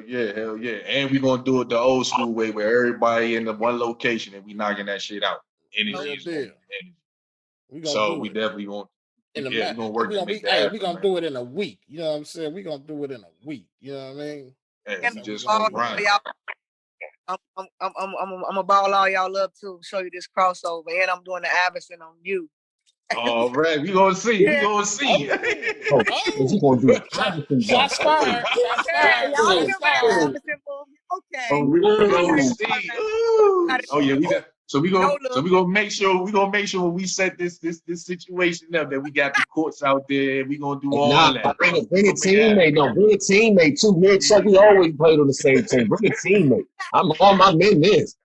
[SPEAKER 1] yeah. And we're gonna do it the old school way where everybody in the one location and we knocking that shit out. Energy
[SPEAKER 2] Real
[SPEAKER 1] is gonna be
[SPEAKER 2] deal.
[SPEAKER 1] energy.
[SPEAKER 2] We gonna
[SPEAKER 1] So
[SPEAKER 2] do
[SPEAKER 1] we
[SPEAKER 2] it
[SPEAKER 1] definitely want
[SPEAKER 2] in a
[SPEAKER 1] we're
[SPEAKER 2] ma-
[SPEAKER 1] gonna work
[SPEAKER 2] we
[SPEAKER 1] to
[SPEAKER 2] gonna
[SPEAKER 1] make
[SPEAKER 2] be
[SPEAKER 1] that
[SPEAKER 2] hey, we
[SPEAKER 1] happen,
[SPEAKER 2] gonna
[SPEAKER 1] man.
[SPEAKER 2] do it in a week. You know what I'm saying? We gonna do it in a week. You know what I mean?
[SPEAKER 1] Hey,
[SPEAKER 2] That's
[SPEAKER 1] we
[SPEAKER 2] how we
[SPEAKER 1] just
[SPEAKER 2] gonna
[SPEAKER 1] gonna
[SPEAKER 2] do it.
[SPEAKER 1] grind.
[SPEAKER 4] Y'all, I'm gonna ball all y'all up too. Show you this crossover, and I'm doing the Iverson on you.
[SPEAKER 1] All right, we gonna see. We
[SPEAKER 4] Yeah.
[SPEAKER 1] gonna see.
[SPEAKER 3] Oh, is he gonna do an
[SPEAKER 2] Shot,
[SPEAKER 3] Iverson
[SPEAKER 2] shots
[SPEAKER 3] dunk?
[SPEAKER 2] fired. Shots
[SPEAKER 4] Yeah,
[SPEAKER 2] fired.
[SPEAKER 4] y'all
[SPEAKER 2] Shots
[SPEAKER 4] remember that
[SPEAKER 2] fired.
[SPEAKER 4] Iverson movie?
[SPEAKER 1] Oh,
[SPEAKER 4] Okay.
[SPEAKER 1] we gonna
[SPEAKER 4] Okay.
[SPEAKER 1] see. Ooh.
[SPEAKER 4] Got it.
[SPEAKER 1] Oh yeah, we got. So we
[SPEAKER 4] No
[SPEAKER 1] gonna
[SPEAKER 4] look.
[SPEAKER 1] make sure when we set this situation up that we got the courts out there. We gonna do all
[SPEAKER 3] Nah,
[SPEAKER 1] that.
[SPEAKER 3] bring a
[SPEAKER 1] We gonna make it
[SPEAKER 3] teammate. No, bring a teammate too. Me and Chuck, we always played on the same team. Bring a teammate. I'm all my men this.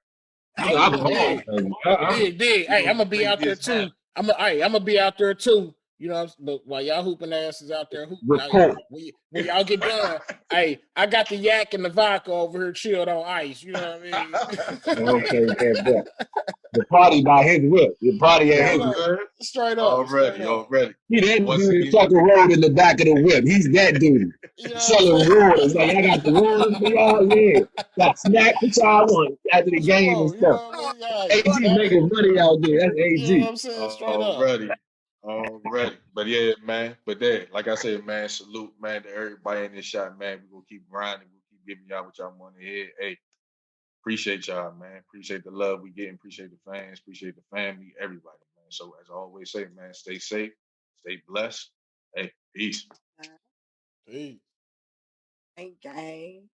[SPEAKER 3] You know, I'm
[SPEAKER 2] Dig.
[SPEAKER 3] hard, baby.
[SPEAKER 2] Dig.
[SPEAKER 1] We
[SPEAKER 2] Hey, I'm
[SPEAKER 1] gonna
[SPEAKER 2] gonna be
[SPEAKER 1] make
[SPEAKER 2] out there
[SPEAKER 1] this happen.
[SPEAKER 2] too. I'm gonna be out there too. You know, but while y'all hooping asses out there hooping,
[SPEAKER 3] Report.
[SPEAKER 2] when y'all get done, hey, I got the yak and the vodka over here chilled on ice. You know what I mean?
[SPEAKER 3] Okay, yeah. The party by his whip. The party at
[SPEAKER 2] Straight
[SPEAKER 3] his
[SPEAKER 1] Oh,
[SPEAKER 3] whip.
[SPEAKER 2] up,
[SPEAKER 1] good.
[SPEAKER 2] straight up, straight
[SPEAKER 1] Already,
[SPEAKER 2] up.
[SPEAKER 1] already.
[SPEAKER 3] He that
[SPEAKER 1] Once
[SPEAKER 3] dude that
[SPEAKER 1] again,
[SPEAKER 3] fucking road in the back of the whip. He's that dude.
[SPEAKER 2] You know what I'm
[SPEAKER 3] Selling
[SPEAKER 2] saying?
[SPEAKER 3] waters. Like, I got the waters for y'all. Yeah. Got snack for y'all want after the
[SPEAKER 2] What you
[SPEAKER 3] game and
[SPEAKER 2] want? You
[SPEAKER 3] stuff.
[SPEAKER 2] know what I mean? All right,
[SPEAKER 3] AG
[SPEAKER 2] snap it.
[SPEAKER 3] making money out there. That's
[SPEAKER 2] You know what
[SPEAKER 3] AG.
[SPEAKER 2] I'm saying? Straight up.
[SPEAKER 1] already. Already. But yeah, man. But then, like I said, man, salute, man, to everybody in this shot, man. We're gonna keep grinding. We'll keep giving y'all what y'all want to hear. Hey, appreciate y'all, man. Appreciate the love we getting. Appreciate the fans. Appreciate the family, everybody, man. So as I always say, man, stay safe, stay blessed. Hey, peace.
[SPEAKER 2] Peace.
[SPEAKER 4] Gang.